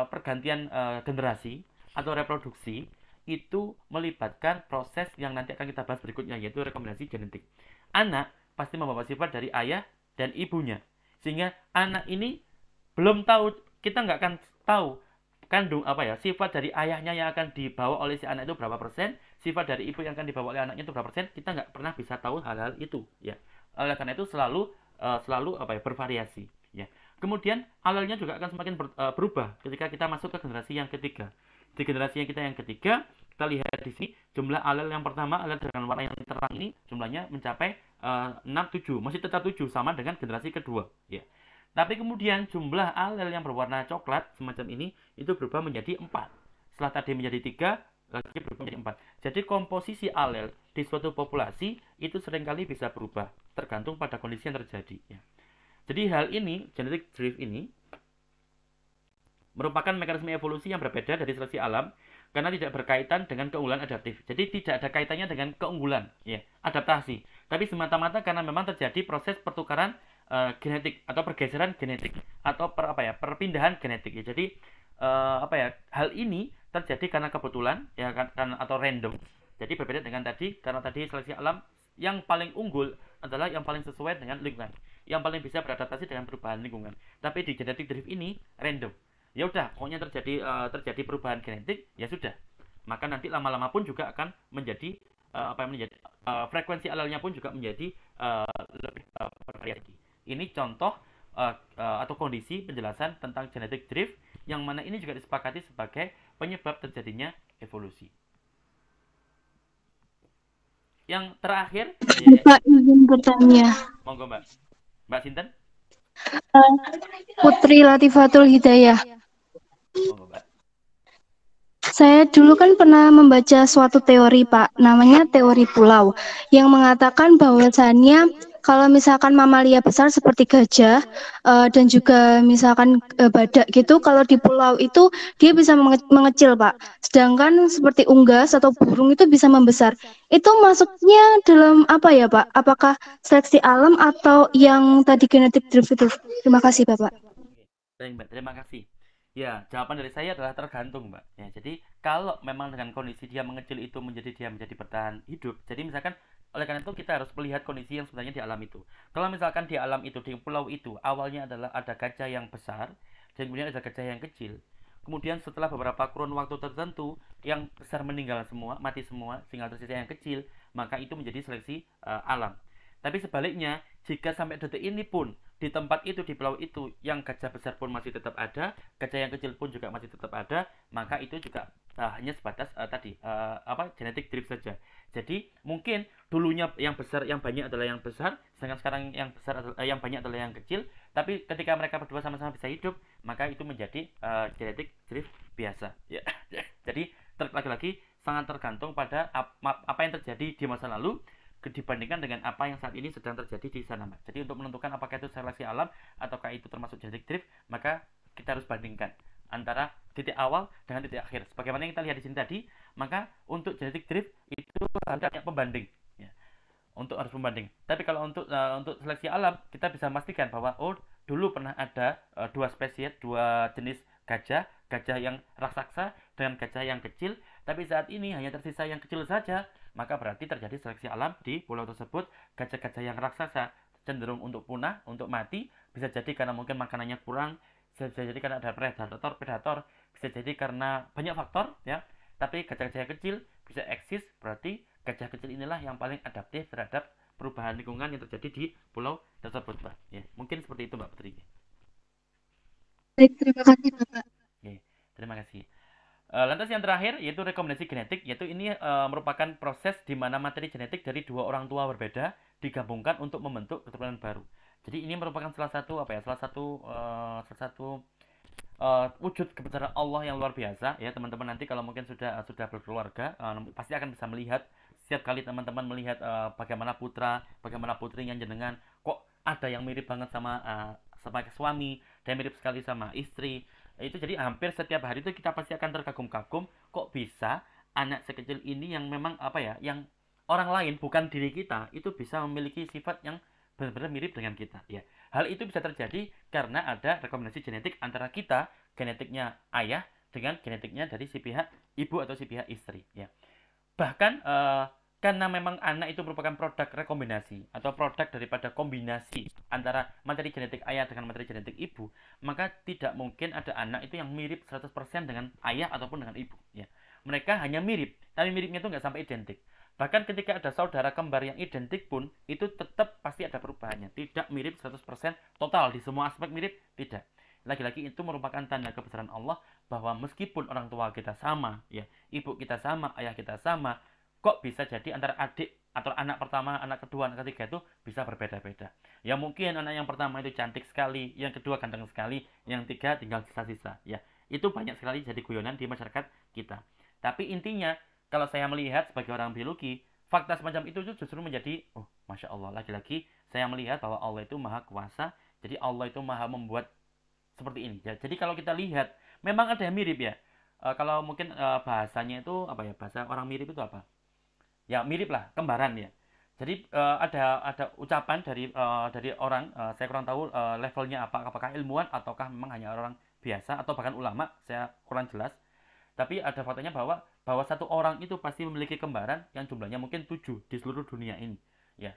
pergantian generasi atau reproduksi itu melibatkan proses yang nanti akan kita bahas berikutnya, yaitu rekombinasi genetik. Anak pasti membawa sifat dari ayah dan ibunya, sehingga anak ini belum tahu, kita nggak akan tahu sifat dari ayahnya yang akan dibawa oleh si anak itu berapa persen, sifat dari ibu yang akan dibawa oleh anaknya itu berapa persen, kita nggak pernah bisa tahu hal-hal itu ya. Oleh karena itu selalu bervariasi ya. Kemudian alelnya juga akan semakin berubah ketika kita masuk ke generasi yang ketiga. Di generasi yang ketiga, kita lihat di sini jumlah alel yang pertama, alel dengan warna yang terang ini jumlahnya mencapai 6, 7, masih tetap 7 sama dengan generasi kedua ya. Tapi kemudian jumlah alel yang berwarna coklat semacam ini itu berubah menjadi 4. Setelah tadi menjadi 3, lagi berubah menjadi 4. Jadi komposisi alel di suatu populasi itu seringkali bisa berubah tergantung pada kondisi yang terjadi ya. Jadi hal ini, genetic drift ini merupakan mekanisme evolusi yang berbeda dari seleksi alam karena tidak berkaitan dengan keunggulan adaptif. Jadi tidak ada kaitannya dengan keunggulan ya, adaptasi. tapi semata-mata karena memang terjadi proses pertukaran genetik atau pergeseran genetik atau perpindahan genetik ya. Jadi hal ini terjadi karena kebetulan ya kan atau random. Jadi berbeda dengan tadi, karena tadi seleksi alam yang paling unggul adalah yang paling sesuai dengan lingkungan, yang paling bisa beradaptasi dengan perubahan lingkungan. Tapi di genetic drift ini random. Ya udah, pokoknya terjadi perubahan genetik, ya sudah. Maka nanti lama-lama pun juga akan menjadi frekuensi alalnya pun juga menjadi lebih bervariasi. Ini contoh atau kondisi penjelasan tentang genetic drift yang mana ini juga disepakati sebagai penyebab terjadinya evolusi. Yang terakhir, Pak izin bertanya. monggo Mbak. Mbak Sinten? Putri Latifatul Hidayah. Monggo Mbak. Saya dulu kan pernah membaca suatu teori, Pak, namanya teori pulau, yang mengatakan bahwasannya kalau misalkan mamalia besar seperti gajah dan juga misalkan badak gitu, kalau di pulau itu dia bisa mengecil, Pak. Sedangkan seperti unggas atau burung itu bisa membesar. Itu masuknya dalam apa ya, Pak? Apakah seleksi alam atau yang tadi genetic drift itu? Terima kasih, Bapak. Baik Mbak, terima kasih. Ya, jawaban dari saya adalah tergantung, Mbak. Ya, jadi kalau memang dengan kondisi dia mengecil itu dia menjadi bertahan hidup. Jadi misalkan oleh karena itu kita harus melihat kondisi yang sebenarnya di alam itu. Kalau misalkan di alam itu, di pulau itu, awalnya adalah ada gajah yang besar dan kemudian ada gajah yang kecil. Kemudian setelah beberapa kurun waktu tertentu, yang besar meninggal semua, mati semua, tinggal tersisa yang kecil, maka itu menjadi seleksi alam. Tapi sebaliknya, jika sampai detik ini pun di tempat itu, di pulau itu, yang gajah besar pun masih tetap ada, gajah yang kecil pun juga masih tetap ada, maka itu juga hanya sebatas genetic drift saja. Jadi mungkin dulunya yang besar, yang banyak adalah yang besar, sedangkan sekarang yang besar yang banyak adalah yang kecil. Tapi ketika mereka berdua sama-sama bisa hidup, maka itu menjadi genetic drift biasa. Ya. Jadi lagi-lagi sangat tergantung pada apa yang terjadi di masa lalu dibandingkan dengan apa yang saat ini sedang terjadi di sana, Mbak. Jadi untuk menentukan apakah itu seleksi alam ataukah itu termasuk genetic drift, maka kita harus bandingkan antara titik awal dengan titik akhir. Sebagaimana yang kita lihat di sini tadi, maka untuk genetic drift itu harus ada pembanding. Ya. Harus pembanding. Tapi kalau untuk seleksi alam, kita bisa memastikan bahwa dulu pernah ada dua spesies, dua jenis gajah yang raksasa dengan gajah yang kecil, tapi saat ini hanya tersisa yang kecil saja. Maka berarti terjadi seleksi alam di pulau tersebut. Gajah-gajah yang raksasa cenderung untuk punah, untuk mati. Bisa jadi karena mungkin makanannya kurang, bisa jadi karena ada predator, bisa jadi karena banyak faktor ya. Tapi gajah-gajah kecil bisa eksis, berarti gajah kecil inilah yang paling adaptif terhadap perubahan lingkungan yang terjadi di pulau tersebut, Mbak. Ya, mungkin seperti itu, Mbak Putri. Baik, terima kasih, Bapak. Oke, terima kasih. Lantas yang terakhir yaitu rekomendasi genetik, yaitu ini merupakan proses di mana materi genetik dari dua orang tua berbeda digabungkan untuk membentuk keturunan baru. Jadi ini merupakan salah satu wujud kebesaran Allah yang luar biasa ya teman-teman. Nanti kalau mungkin sudah berkeluarga pasti akan bisa melihat, setiap kali teman-teman melihat bagaimana putra, bagaimana putrinya jenengan kok ada yang mirip banget sama suami, dan mirip sekali sama istri. Itu jadi hampir setiap hari itu kita pasti akan terkagum-kagum kok bisa anak sekecil ini yang memang yang orang lain bukan diri kita itu bisa memiliki sifat yang benar-benar mirip dengan kita ya. Hal itu bisa terjadi karena ada rekomendasi genetik antara kita, genetiknya ayah dengan genetiknya dari si pihak ibu atau si pihak istri ya. Bahkan karena memang anak itu merupakan produk rekombinasi atau produk daripada kombinasi antara materi genetik ayah dengan materi genetik ibu, maka tidak mungkin ada anak itu yang mirip 100% dengan ayah ataupun dengan ibu ya. Mereka hanya mirip, tapi miripnya itu nggak sampai identik. Bahkan ketika ada saudara kembar yang identik pun, itu tetap pasti ada perubahannya. Tidak mirip 100% total di semua aspek mirip, tidak. Lagi-lagi itu merupakan tanda kebesaran Allah bahwa meskipun orang tua kita sama ya, ibu kita sama, ayah kita sama, kok bisa jadi antara adik atau anak pertama, anak kedua, anak ketiga itu bisa berbeda-beda. Ya mungkin anak yang pertama itu cantik sekali, yang kedua ganteng sekali, yang ketiga tinggal sisa-sisa. Ya, itu banyak sekali jadi guyonan di masyarakat kita. Tapi intinya, kalau saya melihat sebagai orang biologi, fakta semacam itu justru menjadi, Masya Allah, lagi-lagi saya melihat bahwa Allah itu maha kuasa, jadi Allah itu maha membuat seperti ini. Ya, jadi kalau kita lihat, memang ada yang mirip ya. Kalau mungkin bahasanya itu bahasa orang mirip itu apa? Ya mirip lah, kembaran ya. Jadi ada ucapan dari orang, saya kurang tahu levelnya apa, apakah ilmuwan ataukah memang hanya orang biasa atau bahkan ulama, saya kurang jelas. Tapi ada faktanya bahwa satu orang itu pasti memiliki kembaran yang jumlahnya mungkin 7 di seluruh dunia ini. Ya,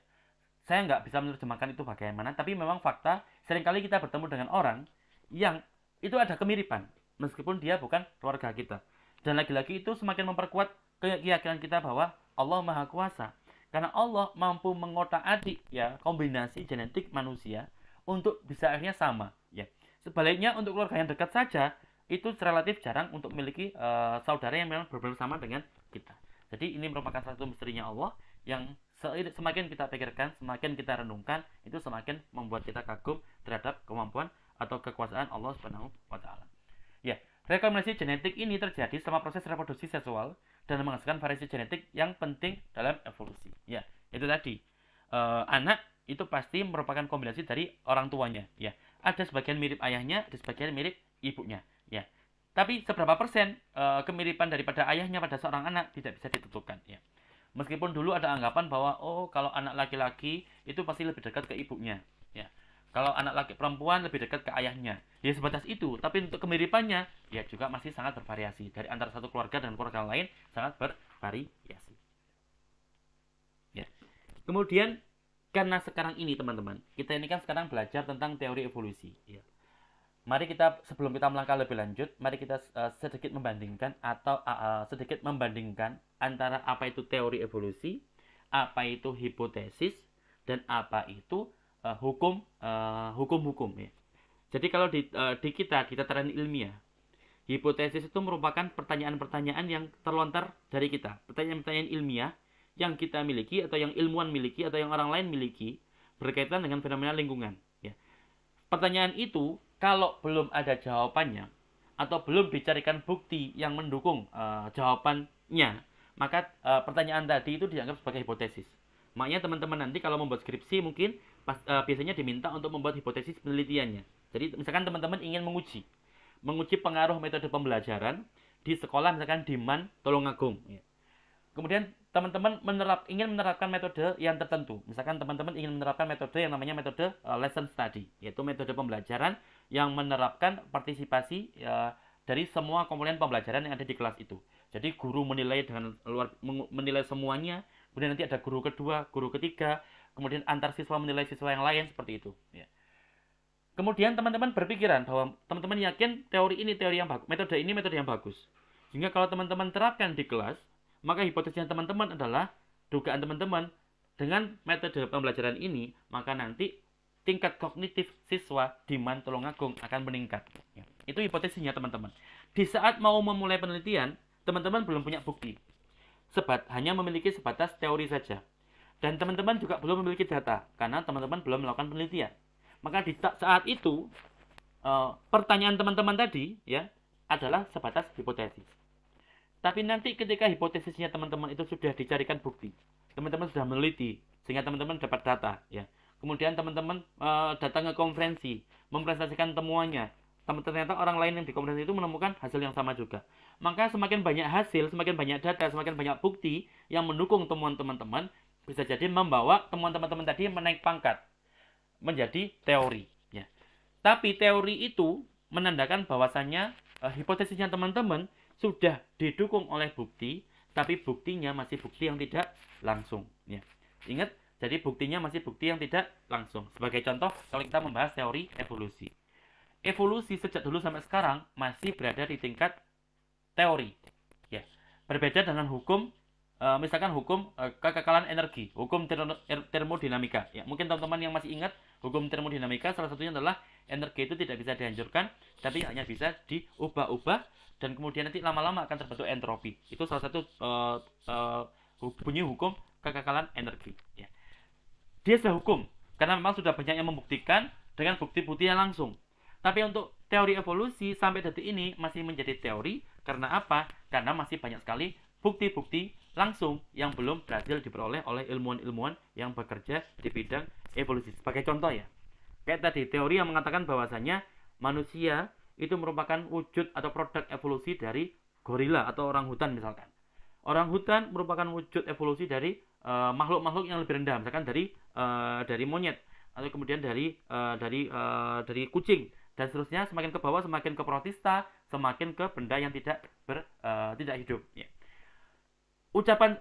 saya nggak bisa menerjemahkan itu bagaimana, tapi memang fakta seringkali kita bertemu dengan orang yang itu ada kemiripan, meskipun dia bukan keluarga kita. Dan lagi-lagi itu semakin memperkuat keyakinan kita bahwa Allah Maha Kuasa. Karena Allah mampu mengotak-atik ya kombinasi genetik manusia untuk bisa akhirnya sama. Ya. Sebaliknya untuk keluarga yang dekat saja itu relatif jarang untuk memiliki saudara yang memang benar-benar sama dengan kita. Jadi ini merupakan satu misterinya Allah yang semakin kita pikirkan, semakin kita renungkan, itu semakin membuat kita kagum terhadap kemampuan atau kekuasaan Allah Subhanahu wa taala. Ya, rekombinasi genetik ini terjadi selama proses reproduksi seksual dan menghasilkan variasi genetik yang penting dalam evolusi. Ya, itu tadi. Anak itu pasti merupakan kombinasi dari orang tuanya, ya. Ada sebagian mirip ayahnya, ada sebagian mirip ibunya, ya. Tapi seberapa persen kemiripan daripada ayahnya pada seorang anak tidak bisa ditentukan, ya. Meskipun dulu ada anggapan bahwa kalau anak laki-laki itu pasti lebih dekat ke ibunya, ya. Kalau anak laki perempuan lebih dekat ke ayahnya. Ya sebatas itu, tapi untuk kemiripannya ya juga masih sangat bervariasi. Dari antara satu keluarga dan keluarga lain sangat bervariasi. Ya. Kemudian karena sekarang ini teman-teman, kita ini kan sekarang belajar tentang teori evolusi, ya. Mari kita sebelum kita melangkah lebih lanjut, mari kita sedikit membandingkan antara apa itu teori evolusi, apa itu hipotesis, dan apa itu hukum-hukum ya. Jadi kalau di tataran ilmiah, hipotesis itu merupakan pertanyaan-pertanyaan yang terlontar dari kita, pertanyaan-pertanyaan ilmiah yang kita miliki atau yang ilmuwan miliki atau yang orang lain miliki berkaitan dengan fenomena lingkungan. Ya. Pertanyaan itu kalau belum ada jawabannya atau belum dicarikan bukti yang mendukung jawabannya, maka pertanyaan tadi itu dianggap sebagai hipotesis. Makanya teman-teman nanti kalau membuat skripsi mungkin biasanya diminta untuk membuat hipotesis penelitiannya. Jadi misalkan teman-teman ingin menguji pengaruh metode pembelajaran di sekolah misalkan di MAN Tulungagung. Ya. Kemudian teman-teman ingin menerapkan metode yang tertentu. Misalkan teman-teman ingin menerapkan metode yang namanya metode lesson study, yaitu metode pembelajaran yang menerapkan partisipasi dari semua komponen pembelajaran yang ada di kelas itu. Jadi guru menilai menilai semuanya. Kemudian nanti ada guru kedua, guru ketiga, kemudian antar siswa menilai siswa yang lain seperti itu. Ya. Kemudian teman-teman berpikiran bahwa teman-teman yakin teori ini teori yang bagus, metode ini metode yang bagus. Sehingga kalau teman-teman terapkan di kelas, maka hipotesisnya teman-teman adalah dugaan teman-teman dengan metode pembelajaran ini, maka nanti tingkat kognitif siswa di MAN Tulungagung akan meningkat. Ya. Itu hipotesisnya teman-teman. Di saat mau memulai penelitian, teman-teman belum punya bukti. Hanya memiliki sebatas teori saja. Dan teman-teman juga belum memiliki data, karena teman-teman belum melakukan penelitian. Maka di saat itu, pertanyaan teman-teman tadi ya adalah sebatas hipotesis. Tapi nanti ketika hipotesisnya teman-teman itu sudah dicarikan bukti, teman-teman sudah meneliti, sehingga teman-teman dapat data. Ya. Kemudian teman-teman datang ke konferensi, mempresentasikan temuannya. Ternyata orang lain yang di konferensi itu menemukan hasil yang sama juga. Maka semakin banyak hasil, semakin banyak data, semakin banyak bukti yang mendukung temuan teman-teman, bisa jadi membawa temuan teman-teman tadi menaik pangkat menjadi teori. Ya. Tapi teori itu menandakan bahwasannya hipotesisnya teman-teman sudah didukung oleh bukti, tapi buktinya masih bukti yang tidak langsung. Ya. Ingat, jadi buktinya masih bukti yang tidak langsung. Sebagai contoh, kalau kita membahas teori evolusi. Evolusi sejak dulu sampai sekarang masih berada di tingkat teori. Ya. Berbeda dengan hukum, misalkan hukum kekekalan energi, hukum termodinamika. Ya, mungkin teman-teman yang masih ingat hukum termodinamika, salah satunya adalah energi itu tidak bisa dihancurkan, tapi hanya bisa diubah-ubah, dan kemudian nanti lama-lama akan terbentuk entropi. Itu salah satu bunyi hukum kekekalan energi. Ya. Dia sudah hukum, karena memang sudah banyak yang membuktikan dengan bukti-bukti yang langsung. Tapi untuk teori evolusi sampai detik ini masih menjadi teori. Karena apa? Karena masih banyak sekali bukti-bukti langsung yang belum berhasil diperoleh oleh ilmuwan-ilmuwan yang bekerja di bidang evolusi. Sebagai contoh ya, kayak tadi teori yang mengatakan bahwasanya manusia itu merupakan wujud atau produk evolusi dari gorila atau orang hutan misalkan. Orang hutan merupakan wujud evolusi dari makhluk-makhluk yang lebih rendah, misalkan dari monyet, atau kemudian dari kucing, dan seterusnya, semakin ke bawah semakin ke protista, semakin ke benda yang tidak hidup. Ya. Ucapan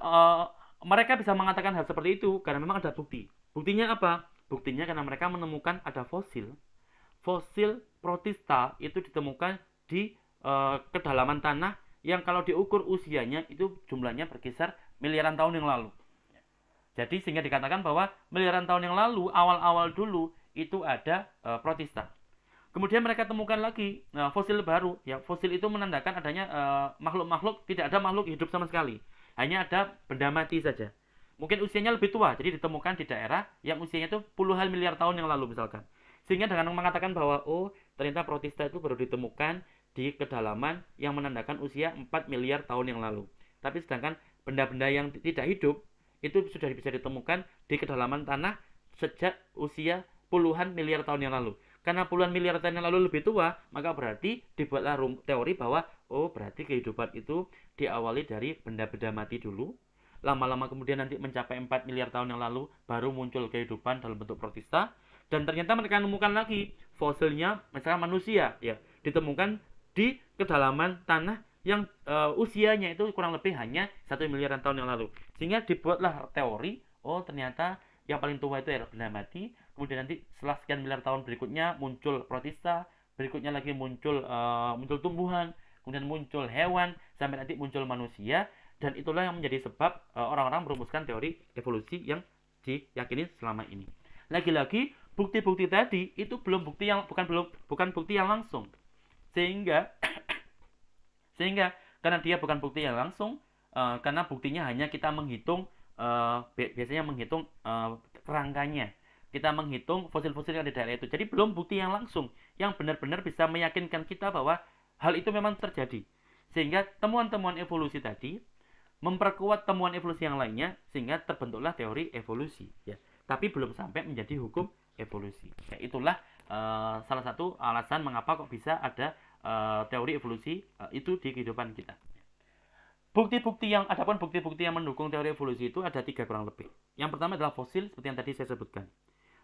mereka bisa mengatakan hal seperti itu karena memang ada bukti. Buktinya apa? Buktinya karena mereka menemukan ada fosil protista itu ditemukan di kedalaman tanah yang kalau diukur usianya itu jumlahnya berkisar miliaran tahun yang lalu. Jadi sehingga dikatakan bahwa miliaran tahun yang lalu, awal-awal dulu itu ada protista. Kemudian mereka temukan lagi fosil baru. Ya, fosil itu menandakan adanya makhluk-makhluk, tidak ada makhluk hidup sama sekali. Hanya ada benda mati saja. Mungkin usianya lebih tua, jadi ditemukan di daerah yang usianya itu puluhan miliar tahun yang lalu misalkan. Sehingga dengan mengatakan bahwa ternyata protista itu baru ditemukan di kedalaman yang menandakan usia 4 miliar tahun yang lalu. Tapi sedangkan benda-benda yang tidak hidup itu sudah bisa ditemukan di kedalaman tanah sejak usia puluhan miliar tahun yang lalu. Karena puluhan miliar tahun yang lalu lebih tua, maka berarti dibuatlah teori bahwa berarti kehidupan itu diawali dari benda-benda mati dulu. Lama-lama kemudian nanti mencapai 4 miliar tahun yang lalu baru muncul kehidupan dalam bentuk protista. Dan ternyata mereka menemukan lagi fosilnya misalnya manusia, ya, ditemukan di kedalaman tanah yang usianya itu kurang lebih hanya 1 miliaran tahun yang lalu. Sehingga dibuatlah teori, ternyata yang paling tua itu adalah benda mati. Kemudian nanti setelah sekian miliar tahun berikutnya muncul protista, berikutnya lagi muncul tumbuhan, kemudian muncul hewan, sampai nanti muncul manusia. Dan itulah yang menjadi sebab orang-orang merumuskan teori evolusi yang diyakini selama ini. Lagi-lagi bukti-bukti tadi itu bukan bukti yang langsung. Sehingga karena dia bukan bukti yang langsung, karena buktinya hanya kita menghitung, biasanya menghitung kerangkanya, kita menghitung fosil-fosil yang ada di daerah itu. Jadi belum bukti yang langsung yang benar-benar bisa meyakinkan kita bahwa hal itu memang terjadi. Sehingga temuan-temuan evolusi tadi memperkuat temuan evolusi yang lainnya, sehingga terbentuklah teori evolusi, ya. Tapi belum sampai menjadi hukum evolusi. Ya, itulah salah satu alasan mengapa kok bisa ada teori evolusi itu di kehidupan kita. Adapun bukti-bukti yang mendukung teori evolusi itu ada 3 kurang lebih. Yang pertama adalah fosil seperti yang tadi saya sebutkan.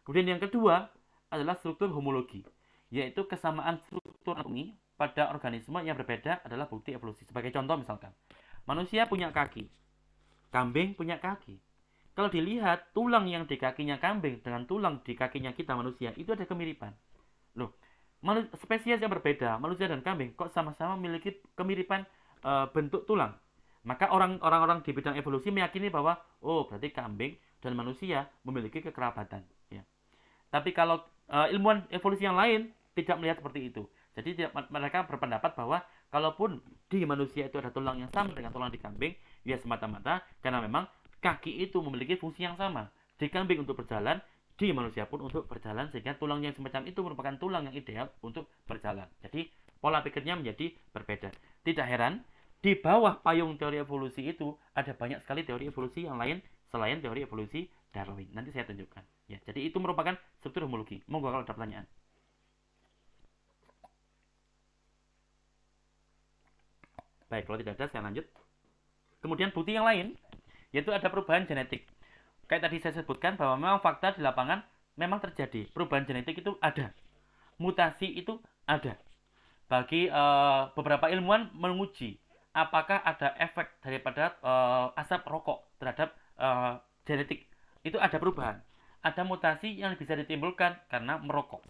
Kemudian yang kedua adalah struktur homologi, yaitu kesamaan struktur anatomi pada organisme yang berbeda adalah bukti evolusi. Sebagai contoh misalkan, manusia punya kaki, kambing punya kaki. Kalau dilihat tulang yang di kakinya kambing dengan tulang di kakinya kita manusia itu ada kemiripan. Loh, spesies yang berbeda, manusia dan kambing, kok sama-sama memiliki kemiripan bentuk tulang. Maka orang-orang di bidang evolusi meyakini bahwa berarti kambing dan manusia memiliki kekerabatan. Ya. Tapi kalau ilmuwan evolusi yang lain tidak melihat seperti itu. Jadi mereka berpendapat bahwa kalaupun di manusia itu ada tulang yang sama dengan tulang di kambing, ya semata-mata karena memang kaki itu memiliki fungsi yang sama. Di kambing untuk berjalan, di manusia pun untuk berjalan, sehingga tulang yang semacam itu merupakan tulang yang ideal untuk berjalan. Jadi pola pikirnya menjadi berbeda. Tidak heran di bawah payung teori evolusi itu ada banyak sekali teori evolusi yang lain selain teori evolusi Darwin. Nanti saya tunjukkan. Ya, jadi itu merupakan struktur homologi. Monggo kalau ada pertanyaan. Baik, kalau tidak ada saya lanjut. Kemudian bukti yang lain yaitu ada perubahan genetik. Kayak tadi saya sebutkan bahwa memang fakta di lapangan memang terjadi. Perubahan genetik itu ada. Mutasi itu ada. Bagi beberapa ilmuwan menguji apakah ada efek daripada asap rokok terhadap genetik. Itu ada perubahan. Ada mutasi yang bisa ditimbulkan karena merokok.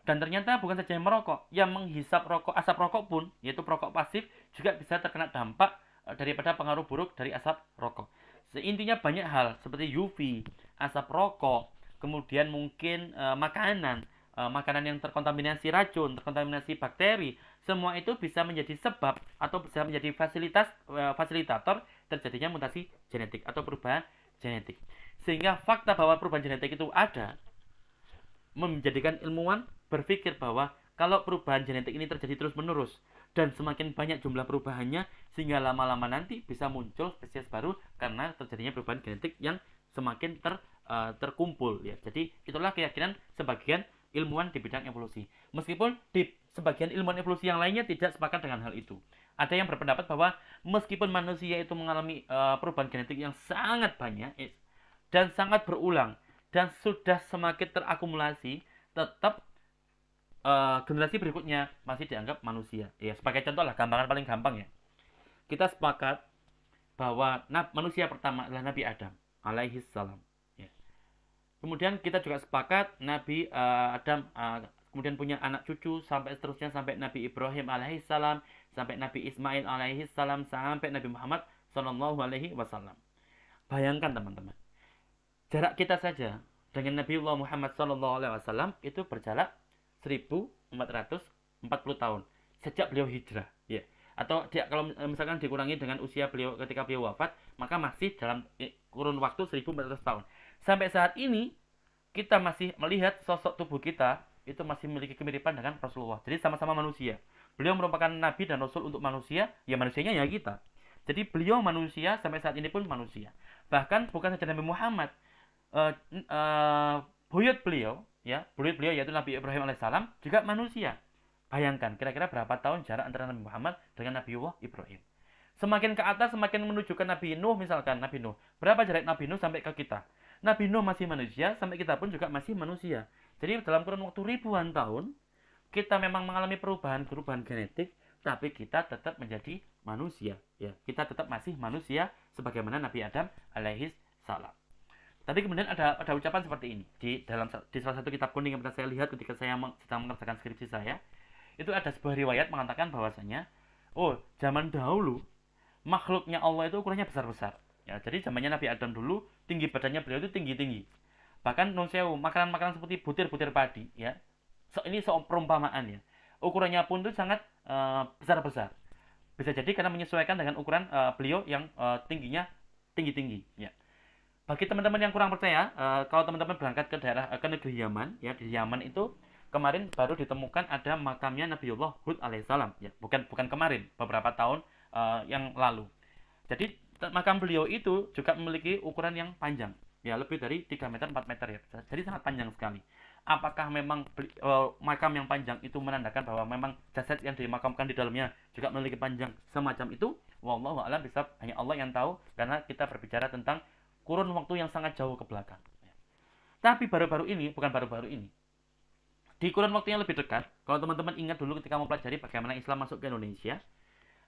Dan ternyata bukan saja yang merokok, yang menghisap asap rokok pun, yaitu perokok pasif, juga bisa terkena dampak daripada pengaruh buruk dari asap rokok. Intinya banyak hal seperti UV, asap rokok, kemudian mungkin makanan yang terkontaminasi racun, terkontaminasi bakteri, semua itu bisa menjadi sebab atau bisa menjadi fasilitator terjadinya mutasi genetik atau perubahan genetik. Sehingga fakta bahwa perubahan genetik itu ada menjadikan ilmuwan berpikir bahwa kalau perubahan genetik ini terjadi terus-menerus dan semakin banyak jumlah perubahannya, sehingga lama-lama nanti bisa muncul spesies baru karena terjadinya perubahan genetik yang semakin terkumpul, ya. Jadi itulah keyakinan sebagian ilmuwan di bidang evolusi. Meskipun di sebagian ilmuwan evolusi yang lainnya tidak sepakat dengan hal itu. Ada yang berpendapat bahwa meskipun manusia itu mengalami perubahan genetik yang sangat banyak, dan sangat berulang dan sudah semakin terakumulasi, tetap generasi berikutnya masih dianggap manusia. Ya, sebagai contoh lah, gambaran paling gampang ya. Kita sepakat bahwa manusia pertama adalah Nabi Adam alaihi salam. Ya. Kemudian kita juga sepakat Nabi Adam kemudian punya anak cucu sampai seterusnya sampai Nabi Ibrahim alaihi salam, sampai Nabi Ismail alaihi salam, sampai Nabi Muhammad sallallahu alaihi wasallam. Bayangkan teman-teman, jarak kita saja dengan Nabiullah Muhammad sallallahu alaihi wasallam itu berjarak 1440 tahun sejak beliau hijrah, ya. Atau kalau misalkan dikurangi dengan usia beliau ketika beliau wafat, maka masih dalam kurun waktu 1400 tahun. Sampai saat ini kita masih melihat sosok tubuh kita itu masih memiliki kemiripan dengan Rasulullah. Jadi sama-sama manusia. Beliau merupakan nabi dan rasul untuk manusia, ya manusianya ya kita. Jadi beliau manusia, sampai saat ini pun manusia. Bahkan bukan saja Nabi Muhammad, buyut beliau yaitu Nabi Ibrahim alaihissalam juga manusia. Bayangkan kira-kira berapa tahun jarak antara Nabi Muhammad dengan Nabiullah Ibrahim. Semakin ke atas semakin menuju ke Nabi Nuh, misalkan Nabi Nuh. Berapa jarak Nabi Nuh sampai ke kita? Nabi Nuh masih manusia, sampai kita pun juga masih manusia. Jadi dalam kurun waktu ribuan tahun kita memang mengalami perubahan genetik, tapi kita tetap menjadi manusia, ya. Kita tetap masih manusia sebagaimana Nabi Adam alaihi salam. Tapi kemudian ada ucapan seperti ini di salah satu kitab kuning yang pernah saya lihat ketika saya sedang mengerjakan skripsi saya. Itu ada sebuah riwayat mengatakan bahwasanya, zaman dahulu makhluknya Allah itu ukurannya besar-besar. Ya, jadi zamannya Nabi Adam dulu tinggi badannya beliau itu tinggi-tinggi. Bahkan makanan-makanan seperti butir-butir padi, ya. Ini perumpamaan ya. Ukurannya pun itu sangat besar-besar. Bisa jadi karena menyesuaikan dengan ukuran beliau yang tingginya tinggi-tinggi, ya. Bagi teman-teman yang kurang percaya, kalau teman-teman berangkat ke negeri Yaman, ya, di Yaman itu kemarin baru ditemukan ada makamnya Nabiullah Hud alaihissalam, ya. Bukan kemarin, beberapa tahun yang lalu. Jadi makam beliau itu juga memiliki ukuran yang panjang, ya, lebih dari 3 meter 4 meter, ya. Jadi sangat panjang sekali. Apakah memang makam yang panjang itu menandakan bahwa memang jasad yang dimakamkan di dalamnya juga memiliki panjang semacam itu? Wallahu a'lam bishawab, hanya Allah yang tahu, karena kita berbicara tentang kurun waktu yang sangat jauh ke belakang. Tapi baru-baru ini, di kurun waktu yang lebih dekat, kalau teman-teman ingat dulu ketika mempelajari bagaimana Islam masuk ke Indonesia,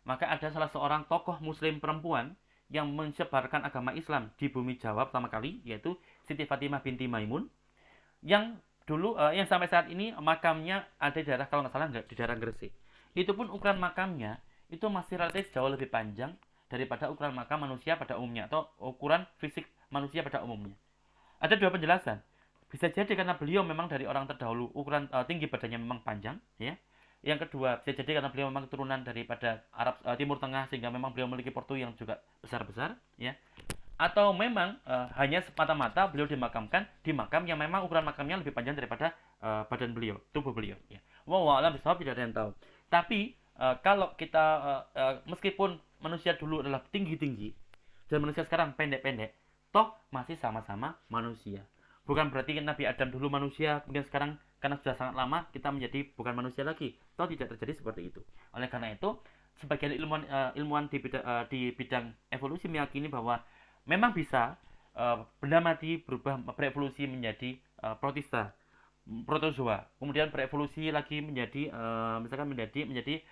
maka ada salah seorang tokoh muslim perempuan yang menyebarkan agama Islam di bumi Jawa pertama kali, yaitu Siti Fatimah binti Maimun, yang dulu yang sampai saat ini makamnya ada di daerah, kalau nggak salah di daerah Gresik. Itu pun ukuran makamnya itu masih relatif jauh lebih panjang daripada ukuran makam manusia pada umumnya, atau ukuran fisik manusia pada umumnya. Ada dua penjelasan. Bisa jadi karena beliau memang dari orang terdahulu, ukuran tinggi badannya memang panjang, ya. Yang kedua, bisa jadi karena beliau memang keturunan daripada Arab Timur Tengah, sehingga memang beliau memiliki portu yang juga besar-besar, ya. Atau memang hanya semata-mata beliau dimakamkan di makam yang memang ukuran makamnya lebih panjang daripada badan beliau, tubuh beliau, ya. Wallahu a'lam bishawab, tidak ada yang tahu. Tapi kalau kita meskipun manusia dulu adalah tinggi-tinggi dan manusia sekarang pendek-pendek, toh masih sama-sama manusia. Bukan berarti Nabi Adam dulu manusia, kemudian sekarang karena sudah sangat lama kita menjadi bukan manusia lagi. Toh tidak terjadi seperti itu. Oleh karena itu, sebagian ilmuwan di bidang evolusi meyakini bahwa memang bisa benda mati berevolusi menjadi protista, protozoa, kemudian berevolusi lagi menjadi misalkan menjadi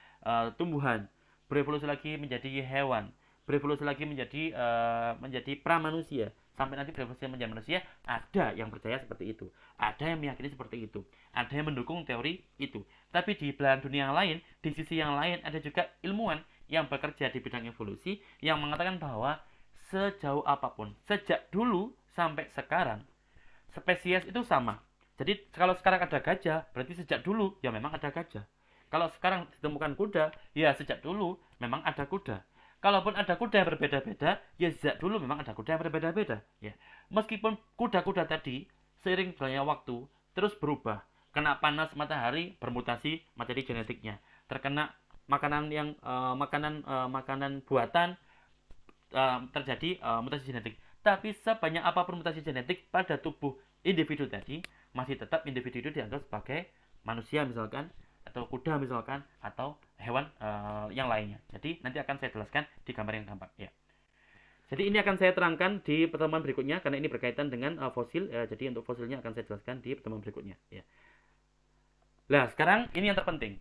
tumbuhan, berevolusi lagi menjadi hewan, berevolusi lagi menjadi pramanusia, sampai nanti berevolusi menjadi manusia. Ada yang percaya seperti itu, ada yang meyakini seperti itu, ada yang mendukung teori itu. Tapi di belahan dunia yang lain, di sisi yang lain, ada juga ilmuwan yang bekerja di bidang evolusi yang mengatakan bahwa sejauh apapun, sejak dulu sampai sekarang, spesies itu sama. Jadi kalau sekarang ada gajah, berarti sejak dulu ya memang ada gajah. Kalau sekarang ditemukan kuda, ya sejak dulu memang ada kuda. Kalaupun ada kuda yang berbeda-beda, ya sejak dulu memang ada kuda yang berbeda-beda, ya. Meskipun kuda-kuda tadi seiring berjalannya waktu terus berubah, kena panas matahari, bermutasi materi genetiknya, terkena makanan buatan, terjadi mutasi genetik. Tapi sebanyak apapun mutasi genetik pada tubuh individu tadi, masih tetap individu itu dianggap sebagai manusia misalkan, atau kuda misalkan, atau hewan yang lainnya. Jadi nanti akan saya jelaskan di gambar yang gampang, ya. Jadi ini akan saya terangkan di pertemuan berikutnya karena ini berkaitan dengan fosil. Jadi untuk fosilnya akan saya jelaskan di pertemuan berikutnya. Ya. Nah, sekarang ini yang terpenting.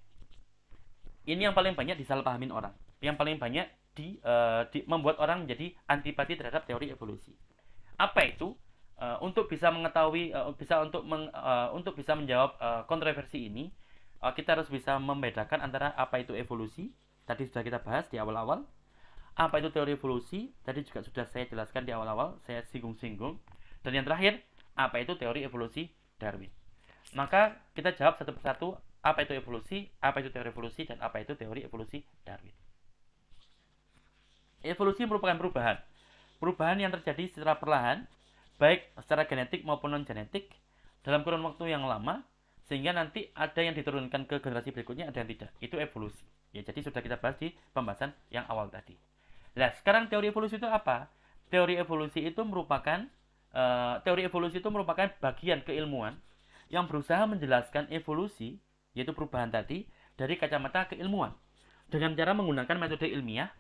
Ini yang paling banyak disalahpahamin orang. Yang paling banyak membuat orang menjadi antipati terhadap teori evolusi. Apa itu? Untuk bisa mengetahui, untuk bisa menjawab kontroversi ini, kita harus bisa membedakan antara apa itu evolusi. Tadi sudah kita bahas di awal-awal. Apa itu teori evolusi? Tadi juga sudah saya jelaskan di awal-awal, saya singgung-singgung. Dan yang terakhir, apa itu teori evolusi Darwin? Maka kita jawab satu persatu, apa itu evolusi, apa itu teori evolusi, dan apa itu teori evolusi Darwin. Evolusi merupakan perubahan. Perubahan yang terjadi secara perlahan, baik secara genetik maupun non-genetik, dalam kurun waktu yang lama, sehingga nanti ada yang diturunkan ke generasi berikutnya, ada yang tidak. Itu evolusi. Ya, jadi sudah kita bahas di pembahasan yang awal tadi. Nah, sekarang teori evolusi itu apa? Teori evolusi itu merupakan bagian keilmuan yang berusaha menjelaskan evolusi, yaitu perubahan tadi, dari kacamata keilmuan dengan cara menggunakan metode ilmiah,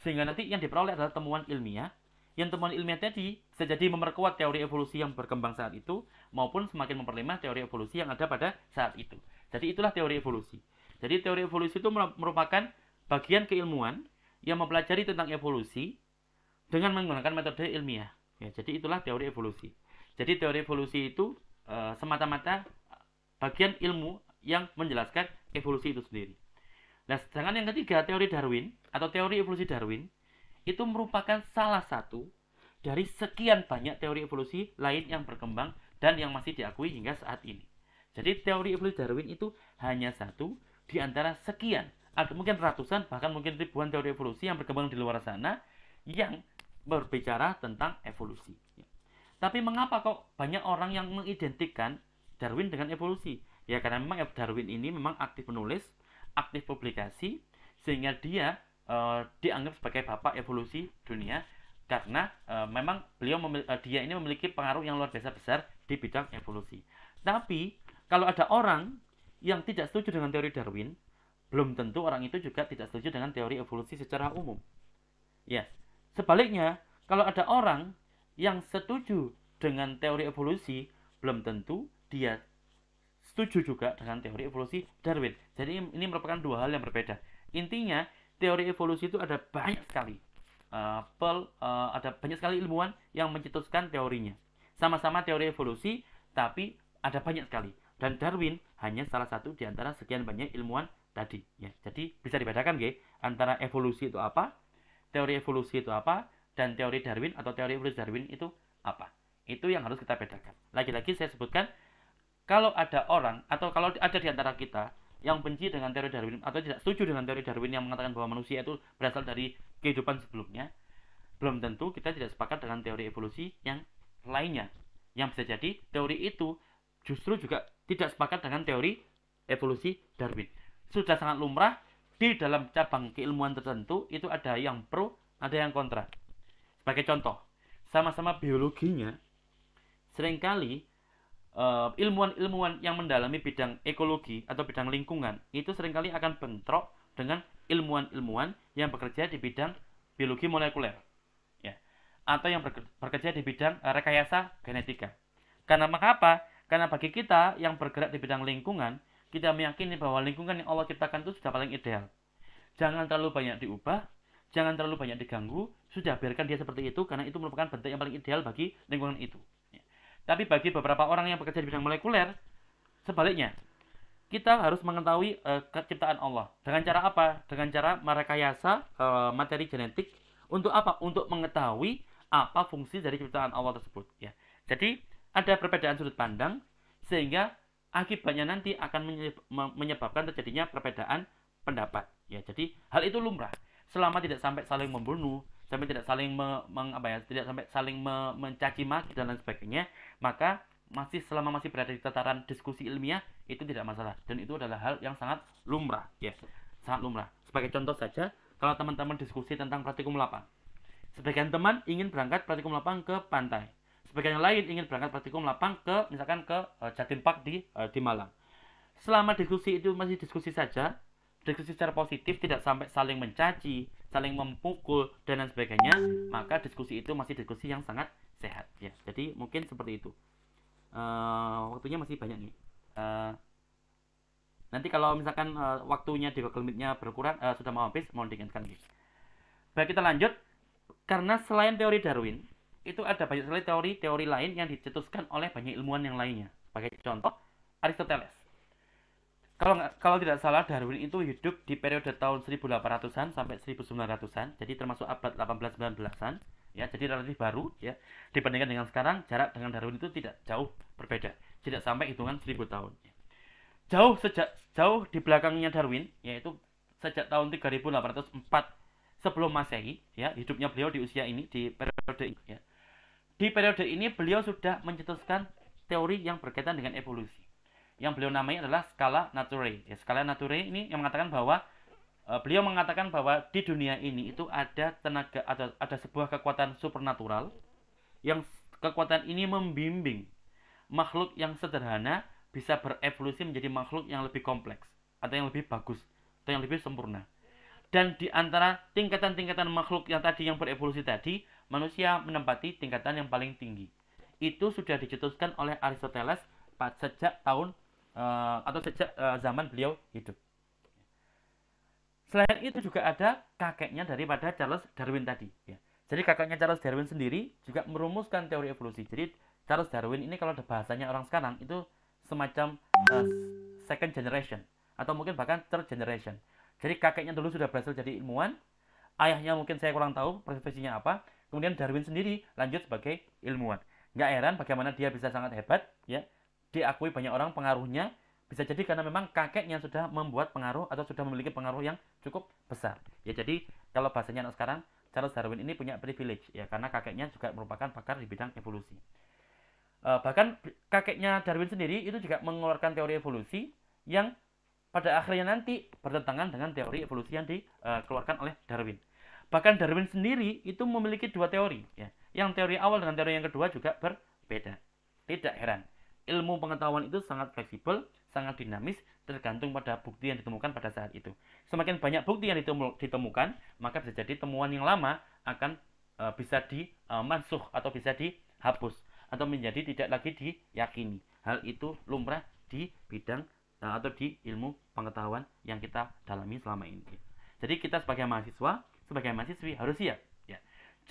sehingga nanti yang diperoleh adalah temuan ilmiah. Yang temuan ilmiah tadi bisa jadi memperkuat teori evolusi yang berkembang saat itu, maupun semakin memperlemah teori evolusi yang ada pada saat itu. Jadi itulah teori evolusi. Jadi teori evolusi itu merupakan bagian keilmuan yang mempelajari tentang evolusi dengan menggunakan metode ilmiah. Ya, jadi itulah teori evolusi. Jadi teori evolusi itu semata-mata bagian ilmu yang menjelaskan evolusi itu sendiri. Nah, sedangkan yang ketiga, teori Darwin atau teori evolusi Darwin itu merupakan salah satu dari sekian banyak teori evolusi lain yang berkembang dan yang masih diakui hingga saat ini. Jadi teori evolusi Darwin itu hanya satu di antara sekian, ada mungkin ratusan, bahkan mungkin ribuan teori evolusi yang berkembang di luar sana yang berbicara tentang evolusi. Tapi mengapa kok banyak orang yang mengidentikan Darwin dengan evolusi? Ya karena memang Darwin ini memang aktif menulis, aktif publikasi, sehingga dia dianggap sebagai bapak evolusi dunia karena memang dia ini memiliki pengaruh yang luar biasa besar di bidang evolusi. Tapi kalau ada orang yang tidak setuju dengan teori Darwin, belum tentu orang itu juga tidak setuju dengan teori evolusi secara umum. Ya, sebaliknya, kalau ada orang yang setuju dengan teori evolusi, belum tentu dia setuju juga dengan teori evolusi Darwin. Jadi ini merupakan dua hal yang berbeda. Intinya, teori evolusi itu ada banyak sekali. Ada banyak sekali ilmuwan yang mencetuskan teorinya. Sama-sama teori evolusi, tapi ada banyak sekali. Dan Darwin hanya salah satu di antara sekian banyak ilmuwan tadi. Ya. Jadi bisa dibedakan antara evolusi itu apa, teori evolusi itu apa, dan teori Darwin atau teori evolusi Darwin itu apa. Itu yang harus kita bedakan. Lagi-lagi saya sebutkan, kalau ada orang atau kalau ada di antara kita yang benci dengan teori Darwin atau tidak setuju dengan teori Darwin yang mengatakan bahwa manusia itu berasal dari kehidupan sebelumnya, belum tentu kita tidak sepakat dengan teori evolusi yang lainnya. Yang bisa jadi teori itu justru juga tidak sepakat dengan teori evolusi Darwin. Sudah sangat lumrah di dalam cabang keilmuan tertentu itu ada yang pro, ada yang kontra. Sebagai contoh, sama-sama biologinya, seringkali ilmuwan-ilmuwan yang mendalami bidang ekologi atau bidang lingkungan itu seringkali akan bentrok dengan ilmuwan-ilmuwan yang bekerja di bidang biologi molekuler, ya, atau yang bekerja di bidang rekayasa genetika. Karena mengapa? Karena bagi kita yang bergerak di bidang lingkungan, kita meyakini bahwa lingkungan yang Allah ciptakan itu sudah paling ideal. Jangan terlalu banyak diubah, jangan terlalu banyak diganggu, sudah biarkan dia seperti itu karena itu merupakan bentuk yang paling ideal bagi lingkungan itu. Tapi bagi beberapa orang yang bekerja di bidang molekuler, sebaliknya, kita harus mengetahui ciptaan Allah. Dengan cara apa? Dengan cara merekayasa materi genetik. Untuk apa? Untuk mengetahui apa fungsi dari ciptaan Allah tersebut. Ya. Jadi ada perbedaan sudut pandang sehingga akibatnya nanti akan menyebabkan terjadinya perbedaan pendapat. Ya, jadi hal itu lumrah. Selama tidak sampai saling membunuh, sampai tidak saling mencaci maki dan lain sebagainya, maka selama masih berada di tataran diskusi ilmiah itu tidak masalah dan itu adalah hal yang sangat lumrah, ya, sangat lumrah. Sebagai contoh saja, kalau teman-teman diskusi tentang praktikum lapang, sebagian teman ingin berangkat praktikum lapang ke pantai, sebagian yang lain ingin berangkat praktikum lapang ke misalkan ke Jatim Park di Malang. Selama diskusi itu masih diskusi saja diskusi secara positif, tidak sampai saling mencaci, saling memukul dan lain sebagainya, maka diskusi itu masih diskusi yang sangat sehat ya. Jadi mungkin seperti itu. Waktunya masih banyak nih. Nanti kalau misalkan waktunya di Google Meet-nya berkurang, sudah mau habis, mohon diingatkan. Baik, kita lanjut. Karena selain teori Darwin, itu ada banyak sekali teori-teori lain yang dicetuskan oleh banyak ilmuwan yang lainnya. Sebagai contoh, Aristoteles. Kalau tidak salah, Darwin itu hidup di periode tahun 1800-an sampai 1900-an, jadi termasuk abad 18-19-an, ya, jadi relatif baru, ya. Dibandingkan dengan sekarang, jarak dengan Darwin itu tidak jauh berbeda, tidak sampai hitungan 1000 tahun. Jauh di belakangnya Darwin, yaitu sejak tahun 3804 sebelum Masehi, ya, hidupnya beliau di usia ini, di periode ini, ya. Di periode ini beliau sudah mencetuskan teori yang berkaitan dengan evolusi. Yang beliau namai adalah skala naturae. Ya, skala naturae ini yang mengatakan bahwa beliau mengatakan bahwa di dunia ini itu ada tenaga, ada sebuah kekuatan supernatural yang kekuatan ini membimbing makhluk yang sederhana bisa berevolusi menjadi makhluk yang lebih kompleks atau yang lebih bagus atau yang lebih sempurna. Dan di antara tingkatan-tingkatan makhluk yang tadi yang berevolusi tadi, manusia menempati tingkatan yang paling tinggi. Itu sudah dicetuskan oleh Aristoteles sejak zaman beliau hidup. Selain itu juga ada kakeknya daripada Charles Darwin tadi. Ya. Jadi kakeknya Charles Darwin sendiri juga merumuskan teori evolusi. Jadi Charles Darwin ini kalau ada bahasanya orang sekarang itu semacam second generation atau mungkin bahkan third generation. Jadi kakeknya dulu sudah berhasil jadi ilmuwan, ayahnya mungkin saya kurang tahu profesinya apa, kemudian Darwin sendiri lanjut sebagai ilmuwan. Nggak heran bagaimana dia bisa sangat hebat, ya, diakui banyak orang pengaruhnya, bisa jadi karena memang kakeknya sudah membuat pengaruh atau sudah memiliki pengaruh yang cukup besar. Ya, jadi kalau bahasanya anak sekarang, Charles Darwin ini punya privilege, ya, karena kakeknya juga merupakan pakar di bidang evolusi. Bahkan kakeknya Darwin sendiri itu juga mengeluarkan teori evolusi yang pada akhirnya nanti bertentangan dengan teori evolusi yang dikeluarkan oleh Darwin. Bahkan Darwin sendiri itu memiliki dua teori, ya. Yang teori awal dengan teori yang kedua juga berbeda. Tidak heran, ilmu pengetahuan itu sangat fleksibel, sangat dinamis, tergantung pada bukti yang ditemukan pada saat itu. Semakin banyak bukti yang ditemukan, maka bisa jadi temuan yang lama akan bisa dimansuh atau bisa dihapus atau menjadi tidak lagi diyakini. Hal itu lumrah di bidang atau di ilmu pengetahuan yang kita dalami selama ini. Jadi kita sebagai mahasiswa, sebagai mahasiswi harus siap, ya.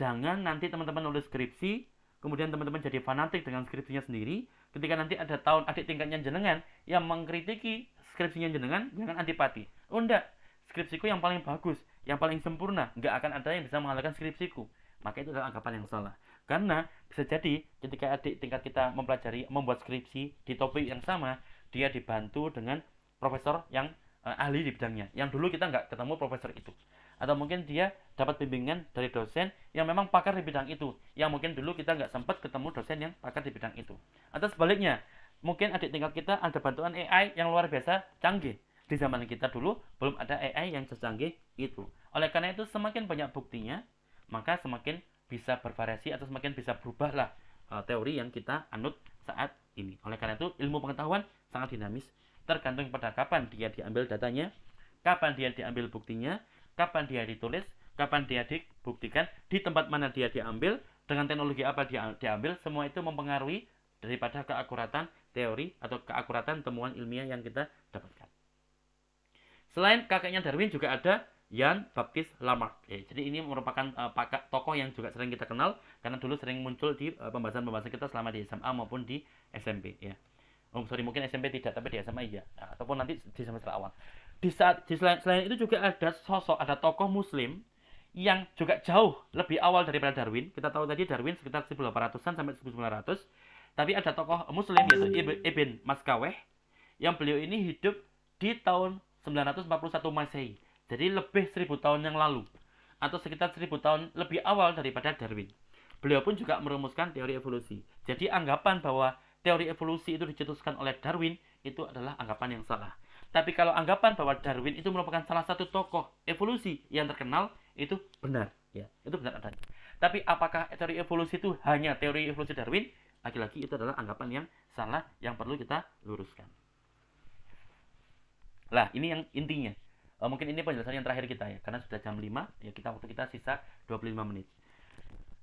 Jangan nanti teman-teman nulis skripsi, kemudian teman-teman jadi fanatik dengan skripsinya sendiri. Ketika nanti ada tahun adik tingkatnya jenengan yang mengkritiki skripsinya jenengan, jangan antipati. Oh enggak, skripsiku yang paling bagus, yang paling sempurna, enggak akan ada yang bisa mengalahkan skripsiku. Maka itu adalah anggapan yang salah. Karena bisa jadi ketika adik tingkat kita membuat skripsi di topik yang sama, dia dibantu dengan profesor yang ahli di bidangnya, yang dulu kita nggak ketemu profesor itu. Atau mungkin dia dapat bimbingan dari dosen yang memang pakar di bidang itu, yang mungkin dulu kita nggak sempat ketemu dosen yang pakar di bidang itu. Atau sebaliknya, mungkin adik tingkat kita ada bantuan AI yang luar biasa canggih. Di zaman kita dulu belum ada AI yang secanggih itu. Oleh karena itu semakin banyak buktinya, maka semakin bisa bervariasi atau semakin bisa berubahlah teori yang kita anut saat ini. Oleh karena itu ilmu pengetahuan sangat dinamis, tergantung pada kapan dia diambil datanya, kapan dia diambil buktinya, kapan dia ditulis, kapan dia dibuktikan, di tempat mana dia diambil, dengan teknologi apa dia diambil, semua itu mempengaruhi daripada keakuratan teori atau keakuratan temuan ilmiah yang kita dapatkan. Selain kakeknya Darwin juga ada Jan Baptist Lamarck. Jadi ini merupakan tokoh yang juga sering kita kenal karena dulu sering muncul di pembahasan-pembahasan kita selama di SMA maupun di SMP, ya. Mungkin SMP tidak, tapi di SMA iya. Nah, ataupun nanti di semester awal. Selain itu juga ada tokoh muslim yang juga jauh lebih awal daripada Darwin. Kita tahu tadi Darwin sekitar 1800-an sampai 1900. Tapi ada tokoh muslim yaitu Ibn Maskaweh yang beliau ini hidup di tahun 941 Masehi. Jadi lebih 1000 tahun yang lalu atau sekitar 1000 tahun lebih awal daripada Darwin. Beliau pun juga merumuskan teori evolusi. Jadi anggapan bahwa teori evolusi itu dicetuskan oleh Darwin itu adalah anggapan yang salah. Tapi kalau anggapan bahwa Darwin itu merupakan salah satu tokoh evolusi yang terkenal, itu benar, ya. Itu benar adanya. Tapi apakah teori evolusi itu hanya teori evolusi Darwin? Lagi-lagi itu adalah anggapan yang salah yang perlu kita luruskan. Lah, ini yang intinya. Mungkin ini penjelasan yang terakhir kita ya, karena sudah jam 5 ya, waktu kita sisa 25 menit.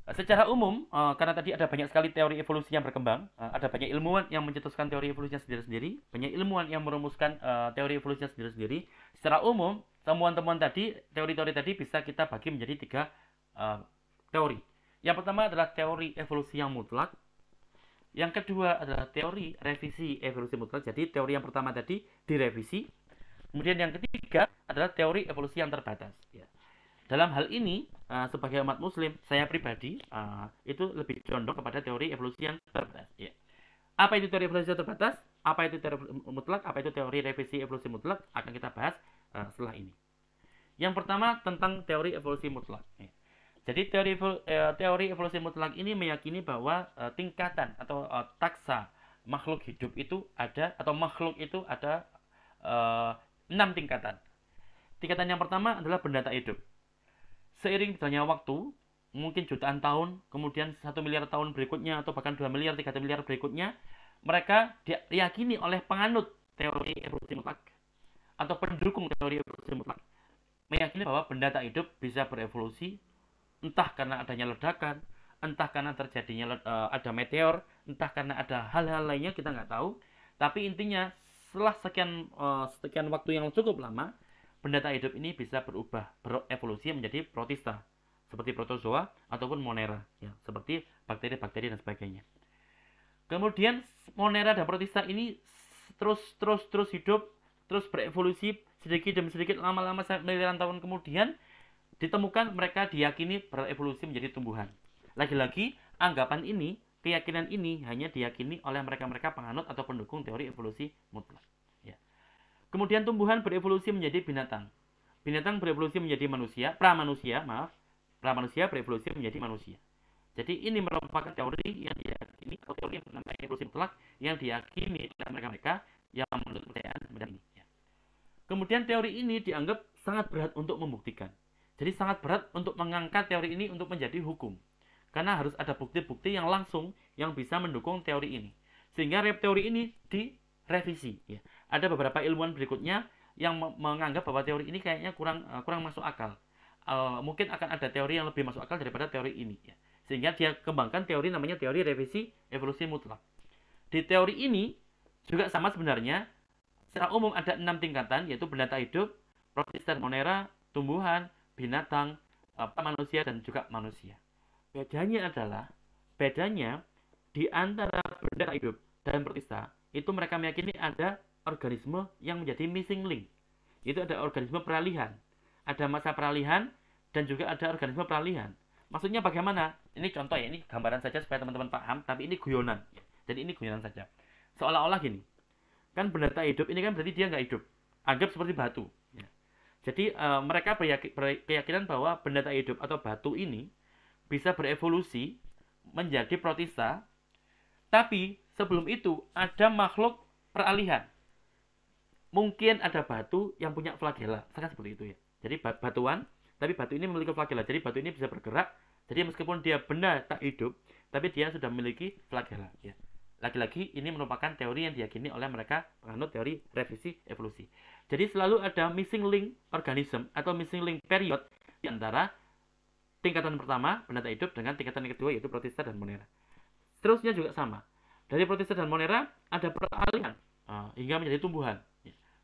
Secara umum, karena tadi ada banyak sekali teori evolusi yang berkembang, ada banyak ilmuwan yang mencetuskan teori evolusinya sendiri-sendiri, banyak ilmuwan yang merumuskan teori evolusinya sendiri-sendiri. Secara umum, temuan-temuan tadi, teori-teori tadi bisa kita bagi menjadi 3 teori. Yang pertama adalah teori evolusi yang mutlak. Yang kedua adalah teori revisi evolusi mutlak. Jadi teori yang pertama tadi direvisi. Kemudian yang ketiga adalah teori evolusi yang terbatas. Ya. Dalam hal ini, sebagai umat muslim, saya pribadi itu lebih condong kepada teori evolusi yang terbatas. Ya. Apa itu teori evolusi yang terbatas? Apa itu teori mutlak? Apa itu teori revisi evolusi mutlak? Akan kita bahas setelah ini. Yang pertama tentang teori evolusi mutlak. Ya. Jadi teori evolusi mutlak ini meyakini bahwa tingkatan atau taksa makhluk hidup itu ada, atau makhluk itu ada 6 tingkatan. Tingkatan yang pertama adalah benda tak hidup. Seiring berjalannya waktu, mungkin jutaan tahun, kemudian 1 miliar tahun berikutnya, atau bahkan 2 miliar, 3 miliar berikutnya, mereka diyakini oleh penganut teori evolusi mutlak atau pendukung teori evolusi mutlak, meyakini bahwa benda tak hidup bisa berevolusi, entah karena adanya ledakan, entah karena terjadinya ada meteor, entah karena ada hal-hal lainnya, kita nggak tahu. Tapi intinya, setelah sekian waktu yang cukup lama, benda tak hidup ini bisa berevolusi menjadi protista, seperti protozoa ataupun monera, ya, seperti bakteri-bakteri dan sebagainya. Kemudian monera dan protista ini terus hidup, terus berevolusi sedikit demi sedikit, lama-lama miliaran tahun kemudian ditemukan mereka diyakini berevolusi menjadi tumbuhan. Lagi-lagi anggapan ini, keyakinan ini hanya diyakini oleh mereka-mereka penganut atau pendukung teori evolusi mutlak. Kemudian tumbuhan berevolusi menjadi binatang. Binatang berevolusi menjadi manusia, pramanusia berevolusi menjadi manusia. Jadi ini merupakan teori yang diyakini, atau teori yang bernama evolusi mutlak yang diyakini oleh mereka-mereka yang menurut kepercayaan benda ini. Kemudian teori ini dianggap sangat berat untuk membuktikan. Jadi sangat berat untuk mengangkat teori ini untuk menjadi hukum. Karena harus ada bukti-bukti yang langsung yang bisa mendukung teori ini. Sehingga teori ini direvisi. Ya. Ada beberapa ilmuwan berikutnya yang menganggap bahwa teori ini kayaknya kurang masuk akal. Mungkin akan ada teori yang lebih masuk akal daripada teori ini. Ya. Sehingga dia kembangkan teori namanya teori revisi evolusi mutlak. Di teori ini juga sama sebenarnya. Secara umum ada 6 tingkatan, yaitu benda tak hidup, protista, monera, tumbuhan, binatang, manusia, dan juga manusia. Bedanya di antara benda tak hidup dan protista, itu mereka meyakini ada organisme yang menjadi missing link. Itu ada organisme peralihan. Ada masa peralihan dan juga ada organisme peralihan. Maksudnya bagaimana? Ini contoh ya, ini gambaran saja supaya teman-teman paham, tapi ini guyonan. Jadi ini guyonan saja. Seolah-olah gini, kan benda tak hidup ini kan berarti dia nggak hidup. Anggap seperti batu. Ya. Jadi mereka berkeyakinan bahwa benda tak hidup atau batu ini bisa berevolusi menjadi protista, tapi sebelum itu ada makhluk peralihan. Mungkin ada batu yang punya flagela, sangat seperti itu ya. Jadi batuan, tapi batu ini memiliki flagela. Jadi batu ini bisa bergerak. Jadi meskipun dia benda tak hidup, tapi dia sudah memiliki flagela. Ya. Lagi-lagi ini merupakan teori yang diyakini oleh mereka penganut teori revisi evolusi. Jadi selalu ada missing link organism atau missing link period di antara tingkatan pertama benda tak hidup dengan tingkatan yang kedua yaitu protista dan monera. Seterusnya juga sama. Dari protista dan monera ada peralihan hingga menjadi tumbuhan.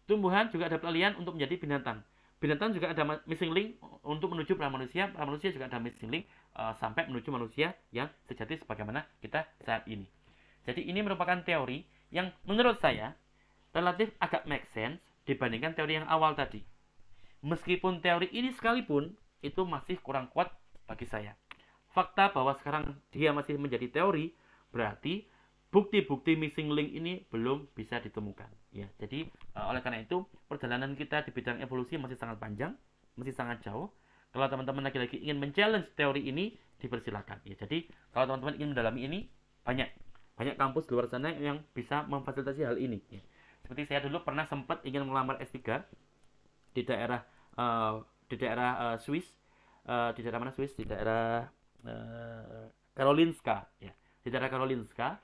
Tumbuhan juga ada peralihan untuk menjadi binatang. Binatang juga ada missing link untuk menuju pramanusia. Pramanusia juga ada missing link sampai menuju manusia yang sejati sebagaimana kita saat ini. Jadi ini merupakan teori yang menurut saya relatif agak make sense dibandingkan teori yang awal tadi. Meskipun teori ini sekalipun itu masih kurang kuat bagi saya. Fakta bahwa sekarang dia masih menjadi teori berarti bukti-bukti missing link ini belum bisa ditemukan. Ya, jadi oleh karena itu perjalanan kita di bidang evolusi masih sangat panjang, masih sangat jauh. Kalau teman-teman lagi-lagi ingin men-challenge teori ini, dipersilakan. Ya, jadi kalau teman-teman ingin mendalami ini, banyak kampus di luar sana yang bisa memfasilitasi hal ini. Ya. Seperti saya dulu pernah sempat ingin melamar S3 di daerah Swiss, di daerah mana Swiss? Di daerah Karolinska. Ya. Di daerah Karolinska.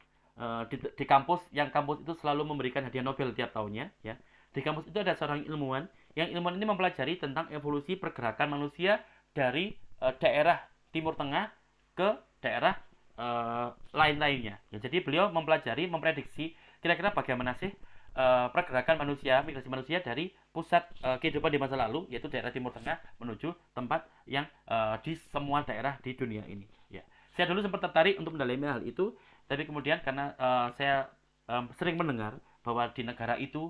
Di kampus itu selalu memberikan hadiah Nobel tiap tahunnya ya. Di kampus itu ada seorang ilmuwan Yang ilmuwan ini mempelajari tentang evolusi pergerakan manusia dari daerah Timur Tengah ke daerah lain-lainnya. Ya, jadi beliau memprediksi kira-kira bagaimana sih pergerakan manusia, migrasi manusia dari pusat kehidupan di masa lalu, yaitu daerah Timur Tengah, menuju tempat yang di semua daerah di dunia ini. Ya, saya dulu sempat tertarik untuk mendalami hal itu, tapi kemudian karena saya sering mendengar bahwa di negara itu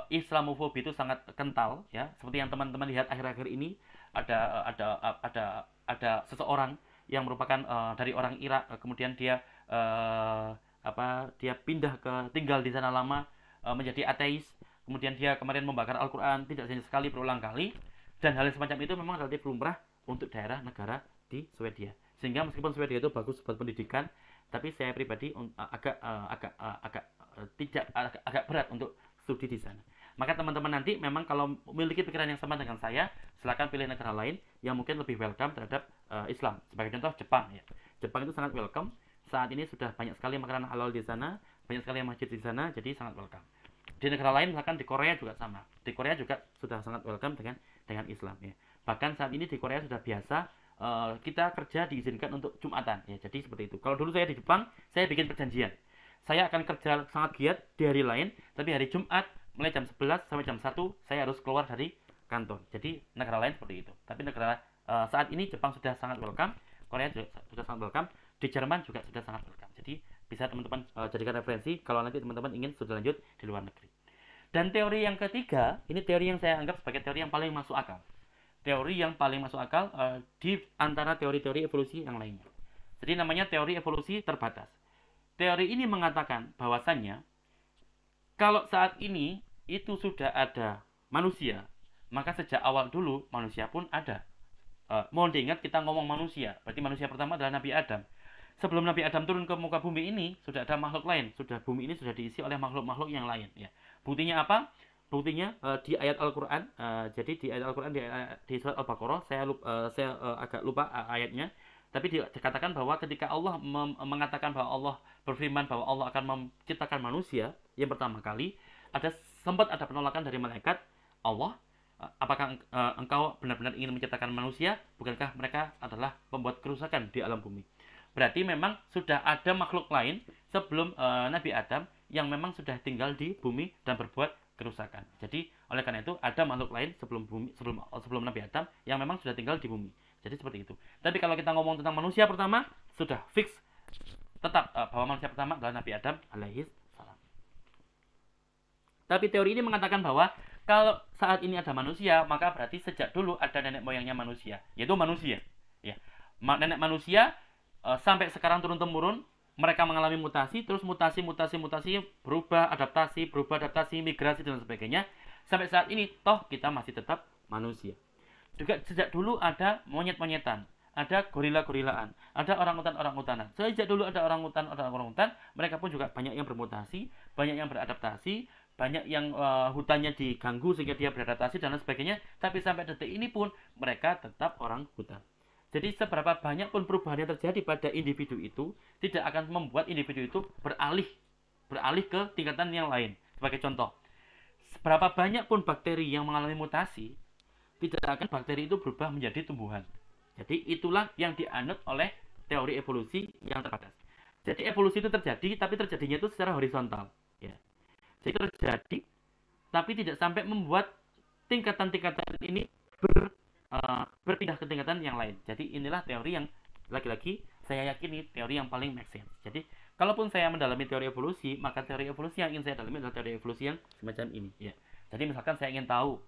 Islamofobi itu sangat kental, ya, seperti yang teman-teman lihat akhir-akhir ini ada seseorang yang merupakan dari orang Irak, kemudian dia dia pindah ke tinggal di sana lama, menjadi ateis, kemudian dia kemarin membakar Al-Quran tidak hanya sekali, berulang kali, dan hal semacam itu memang relatif lumrah untuk daerah negara di Swedia. Sehingga meskipun Swedia itu bagus buat pendidikan, tapi saya pribadi agak berat untuk studi di sana. Maka teman-teman nanti memang kalau memiliki pikiran yang sama dengan saya, silakan pilih negara lain yang mungkin lebih welcome terhadap Islam. Sebagai contoh Jepang, ya. Jepang itu sangat welcome. Saat ini sudah banyak sekali makanan halal di sana, banyak sekali masjid di sana, jadi sangat welcome. Di negara lain misalkan di Korea juga sama. Di Korea juga sudah sangat welcome dengan Islam, ya. Bahkan saat ini di Korea sudah biasa kita kerja diizinkan untuk Jumatan, ya. Jadi seperti itu. Kalau dulu saya di Jepang, saya bikin perjanjian. Saya akan kerja sangat giat di hari lain, tapi hari Jumat mulai jam 11 sampai jam 1 saya harus keluar dari kantor. Jadi negara lain seperti itu. Tapi negara saat ini Jepang sudah sangat welcome, Korea juga sudah sangat welcome, di Jerman juga sudah sangat welcome. Jadi bisa teman-teman jadikan referensi kalau nanti teman-teman ingin studi lanjut di luar negeri. Dan teori yang ketiga, ini teori yang saya anggap sebagai teori yang paling masuk akal. Teori yang paling masuk akal di antara teori-teori evolusi yang lainnya. Jadi namanya teori evolusi terbatas. Teori ini mengatakan bahwasannya kalau saat ini itu sudah ada manusia, maka sejak awal dulu manusia pun ada. Mohon diingat kita ngomong manusia, berarti manusia pertama adalah Nabi Adam. Sebelum Nabi Adam turun ke muka bumi ini, sudah ada makhluk lain. Bumi ini sudah diisi oleh makhluk-makhluk yang lain. Ya. Buktinya apa? Buktinya di ayat Al-Quran. Jadi di ayat Al-Quran di surat Al-Baqarah, saya agak lupa ayatnya. Tapi dikatakan bahwa ketika Allah mengatakan bahwa Allah berfirman bahwa Allah akan menciptakan manusia yang pertama kali, sempat ada penolakan dari malaikat Allah. Apakah engkau benar-benar ingin menciptakan manusia? Bukankah mereka adalah pembuat kerusakan di alam bumi? Berarti memang sudah ada makhluk lain sebelum Nabi Adam yang memang sudah tinggal di bumi dan berbuat kerusakan. Jadi oleh karena itu ada makhluk lain sebelum Nabi Adam yang memang sudah tinggal di bumi. Jadi seperti itu. Tapi kalau kita ngomong tentang manusia pertama, sudah fix tetap bahwa manusia pertama adalah Nabi Adam alaihi salam. Tapi teori ini mengatakan bahwa kalau saat ini ada manusia, maka berarti sejak dulu ada nenek moyangnya manusia, yaitu manusia. Ya. Nenek manusia sampai sekarang turun-temurun, mereka mengalami mutasi, terus mutasi berubah adaptasi, migrasi dan sebagainya. Sampai saat ini toh kita masih tetap manusia. Juga sejak dulu ada monyet-monyetan, ada gorila-gorilaan, ada orang-utanan. Sejak dulu ada orang-utan, mereka pun juga banyak yang bermutasi, banyak yang beradaptasi, banyak yang hutannya diganggu sehingga dia beradaptasi dan lain sebagainya. Tapi sampai detik ini pun mereka tetap orang hutan. Jadi seberapa banyak pun perubahan yang terjadi pada individu itu tidak akan membuat individu itu beralih ke tingkatan yang lain. Sebagai contoh, seberapa banyak pun bakteri yang mengalami mutasi, tidak akan bakteri itu berubah menjadi tumbuhan. Jadi itulah yang dianut oleh teori evolusi yang terbatas. Jadi evolusi itu terjadi, tapi terjadinya itu secara horizontal. Ya. Jadi terjadi, tapi tidak sampai membuat tingkatan-tingkatan ini berpindah ke tingkatan yang lain. Jadi inilah teori yang lagi-lagi saya yakini teori yang paling make sense. Jadi kalaupun saya mendalami teori evolusi, maka teori evolusi yang ingin saya dalami adalah teori evolusi yang semacam ini. Ya. Jadi misalkan saya ingin tahu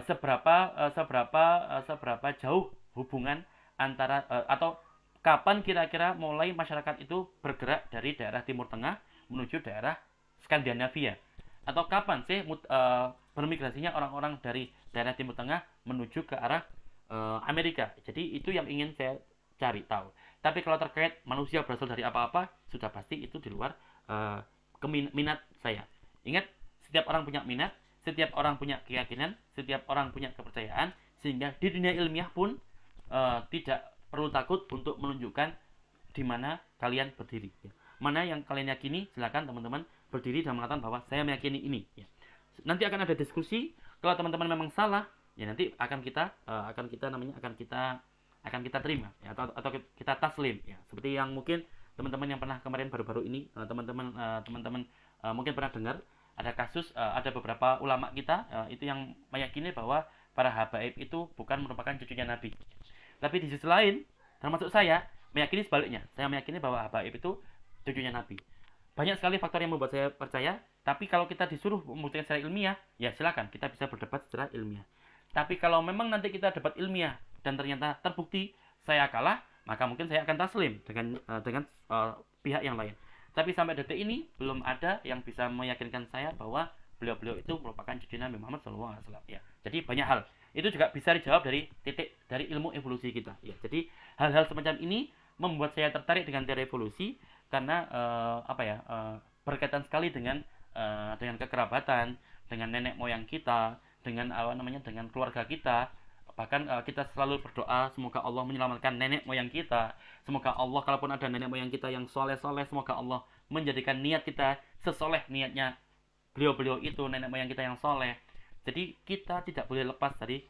seberapa jauh hubungan antara atau kapan kira-kira mulai masyarakat itu bergerak dari daerah Timur Tengah menuju daerah Skandinavia, atau kapan sih bermigrasinya orang-orang dari daerah Timur Tengah menuju ke arah Amerika. Jadi itu yang ingin saya cari tahu. Tapi kalau terkait manusia berasal dari apa-apa, sudah pasti itu di luar minat saya. Ingat, setiap orang punya minat, setiap orang punya keyakinan, setiap orang punya kepercayaan, sehingga di dunia ilmiah pun tidak perlu takut untuk menunjukkan di mana kalian berdiri. Ya. Mana yang kalian yakini, silakan teman-teman berdiri dan mengatakan bahwa saya meyakini ini. Ya. Nanti akan ada diskusi, Kalau teman-teman memang salah, ya nanti akan kita terima ya, atau kita taslim ya. Seperti yang mungkin teman-teman yang pernah kemarin baru-baru ini teman-teman mungkin pernah dengar ada kasus ada beberapa ulama kita itu yang meyakini bahwa para habaib itu bukan merupakan cucunya Nabi. Tapi di sisi lain, termasuk saya meyakini sebaliknya. Saya meyakini bahwa habaib itu cucunya Nabi. Banyak sekali faktor yang membuat saya percaya, tapi kalau kita disuruh membuktikan secara ilmiah, ya silakan, kita bisa berdebat secara ilmiah. Tapi kalau memang nanti kita debat ilmiah dan ternyata terbukti saya kalah, maka mungkin saya akan taslim dengan pihak yang lain. Tapi sampai detik ini belum ada yang bisa meyakinkan saya bahwa beliau itu merupakan cucu Nabi Muhammad SAW. Ya. Jadi banyak hal itu juga bisa dijawab dari ilmu evolusi kita. Ya. Jadi hal-hal semacam ini membuat saya tertarik dengan teori evolusi karena berkaitan sekali dengan kekerabatan, dengan nenek moyang kita, dengan dengan keluarga kita. Bahkan kita selalu berdoa semoga Allah menyelamatkan nenek moyang kita. Semoga Allah, kalaupun ada nenek moyang kita yang soleh-soleh, semoga Allah menjadikan niat kita sesoleh niatnya beliau itu, nenek moyang kita yang soleh. Jadi kita tidak boleh lepas dari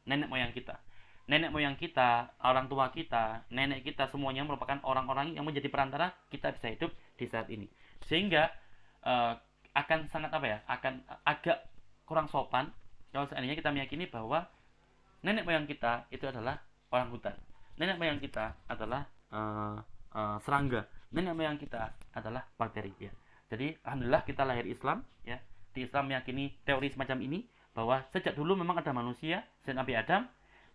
nenek moyang kita. Nenek moyang kita, orang tua kita, nenek kita, semuanya merupakan orang-orang yang menjadi perantara kita bisa hidup di saat ini. Sehingga akan sangat akan agak kurang sopan kalau seandainya kita meyakini bahwa nenek moyang kita itu adalah orang hutan. Nenek moyang kita adalah serangga. Nenek moyang kita adalah bakteri ya. Jadi alhamdulillah kita lahir Islam ya. Di Islam meyakini teori semacam ini bahwa sejak dulu memang ada manusia, sejak Nabi Adam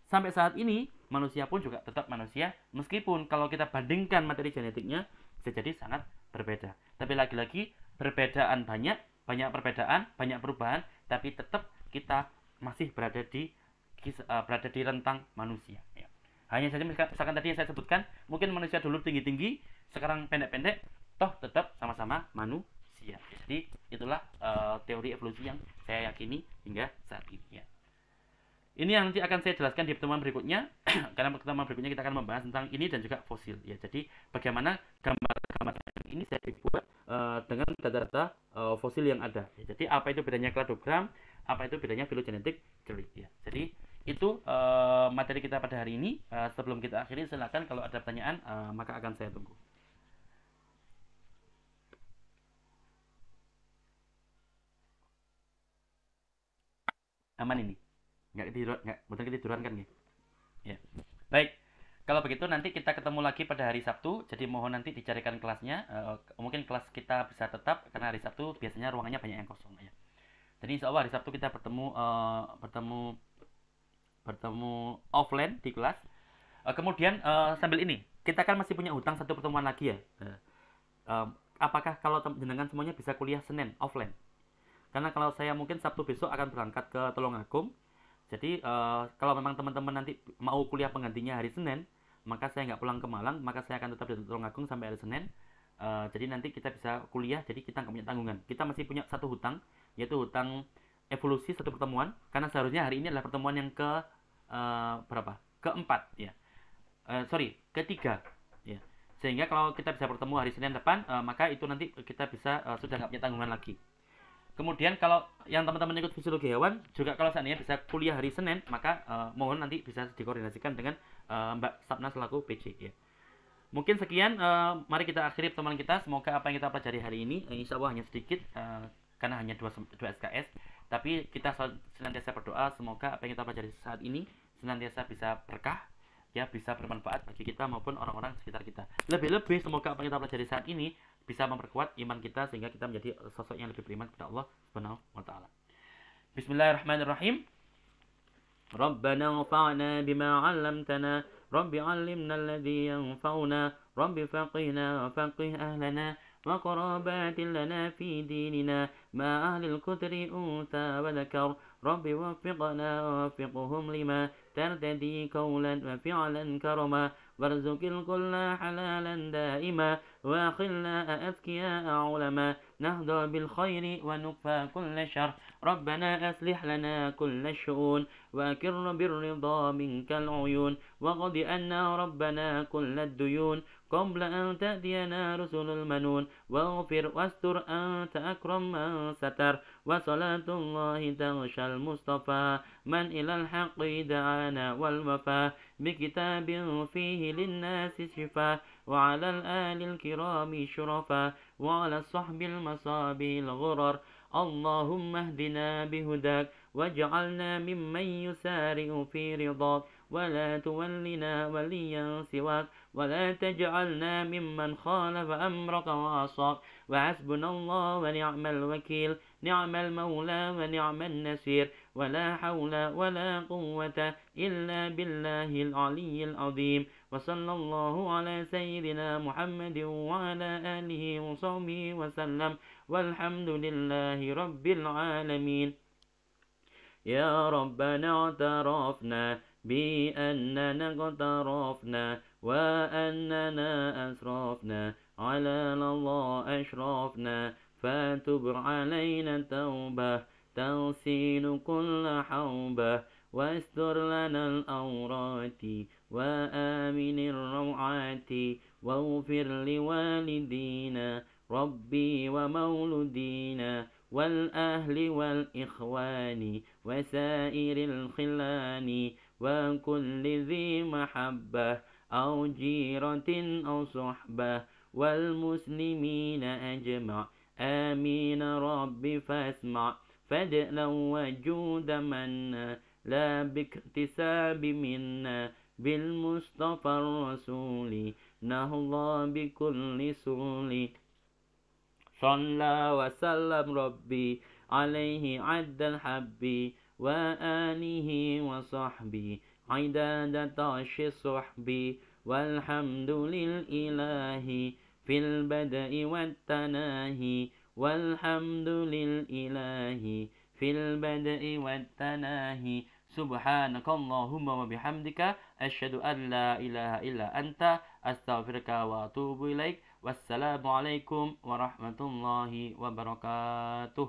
sampai saat ini manusia pun juga tetap manusia, meskipun kalau kita bandingkan materi genetiknya bisa jadi sangat berbeda. Tapi lagi-lagi perbedaan banyak perbedaan, banyak perubahan, tapi tetap kita masih berada di rentang manusia ya. Hanya saja misalkan tadi yang saya sebutkan, mungkin manusia dulu tinggi-tinggi, sekarang pendek-pendek, toh tetap sama-sama manusia. Jadi itulah teori evolusi yang saya yakini hingga saat ini ya. Ini yang nanti akan saya jelaskan di pertemuan berikutnya. Karena pertemuan berikutnya kita akan membahas tentang ini dan juga fosil ya. Jadi bagaimana gambar-gambar ini saya buat dengan data-data fosil yang ada ya. Jadi apa itu bedanya kladogram, apa itu bedanya filogenetik cerit ya. Jadi itu materi kita pada hari ini. Sebelum kita akhiri, silakan kalau ada pertanyaan maka akan saya tunggu. Aman ini? Betul ketiduran kan ya? Baik, kalau begitu nanti kita ketemu lagi pada hari Sabtu. Jadi mohon nanti dicarikan kelasnya. Mungkin kelas kita bisa tetap karena hari Sabtu biasanya ruangannya banyak yang kosong ya. Jadi insya Allah hari Sabtu kita bertemu offline di kelas. Kemudian sambil ini kita kan masih punya hutang satu pertemuan lagi ya. Apakah kalau jenengan semuanya bisa kuliah Senin offline? Karena kalau saya mungkin Sabtu besok akan berangkat ke Tulungagung. Jadi kalau memang teman-teman nanti mau kuliah penggantinya hari Senin, maka saya nggak pulang ke Malang, maka saya akan tetap di Tulungagung sampai hari Senin. Jadi nanti kita bisa kuliah, jadi kita nggak punya tanggungan. Kita masih punya satu hutang, yaitu hutang evolusi satu pertemuan. Karena seharusnya hari ini adalah pertemuan yang keempat ya. Ketiga ya. Sehingga kalau kita bisa bertemu hari Senin depan, maka itu nanti kita bisa sudah nggak punya tanggungan lagi. Kemudian kalau yang teman-teman ikut fisiologi hewan juga kalau seandainya bisa kuliah hari Senin, maka mohon nanti bisa dikoordinasikan dengan Mbak Sapna selaku PJ ya. Mungkin sekian, mari kita akhiri pertemuan kita. Semoga apa yang kita pelajari hari ini insya Allah hanya sedikit karena hanya 2 SKS, tapi kita senantiasa berdoa semoga apa yang kita pelajari saat ini senantiasa bisa berkah ya, bisa bermanfaat bagi kita maupun orang-orang sekitar kita. Lebih-lebih semoga apa yang kita pelajari saat ini bisa memperkuat iman kita sehingga kita menjadi sosok yang lebih beriman kepada Allah Subhanahu wa taala. Bismillahirrahmanirrahim. Rabbana anfa'na bima 'allamtana, Rabbi 'allimna alladhi yanfa'una, Rabbi faqihna wa faqih ahlana wa qarabatin lana fi dinina ma ahli al-qudri unsa wa dhakar, Rabbi waffiqna wa waffiqhum lima ترتدي قولا وفعلا كرما وارزق الكل حلالا دائما واخلنا أذكياء علما نهضى بالخير ونكفى كل شر ربنا أصلح لنا كل الشؤون وأكر بالرضا منك العيون وقض أنا ربنا كل الديون قبل أن تأتينا رسل المنون واغفر واستر أنت أكرم من ستر وصلاة الله تغشى المصطفى من إلى الحق دعانا والوفا بكتاب فيه للناس شفاء وعلى الآل الكرام شرفا وعلى الصحب المصابي الغرر اللهم اهدنا بهداك واجعلنا ممن يسارع في رضاك ولا تولنا وليا سواك ولا تجعلنا ممن خالف أمرك وعصاك وحسبنا الله ونعم الوكيل نعم المولى ونعم النصير ولا حول ولا قوة إلا بالله العلي العظيم وصلى الله على سيدنا محمد وعلى آله وصحبه وسلم والحمد لله رب العالمين. يا ربنا اعترفنا بأننا اقترفنا وأننا أسرفنا على الله أشرفنا فتب علينا توبة تغسل كل حوبة واستر لنا الأورات وآمن الروعات واغفر لوالدينا ربي ومولودينا والأهل والإخوان وسائر الخلان وكل ذي محبة أو جيرة أو صحبة والمسلمين أجمع آمين رب فاسمع فدلا وجود منا لا باكتساب منا بالمصطفى الرسول نهضى بكل سول صلى وسلم ربي عليه عد الحب وآله وصحبه عداد عش الصحب والحمد للإله في البدء والتناهي والحمد للإله في البدء والتناهي سبحانك اللهم وبحمدك أشهد أن لا إله إلا أنت أستغفرك وأتوب إليك والسلام عليكم ورحمة الله وبركاته.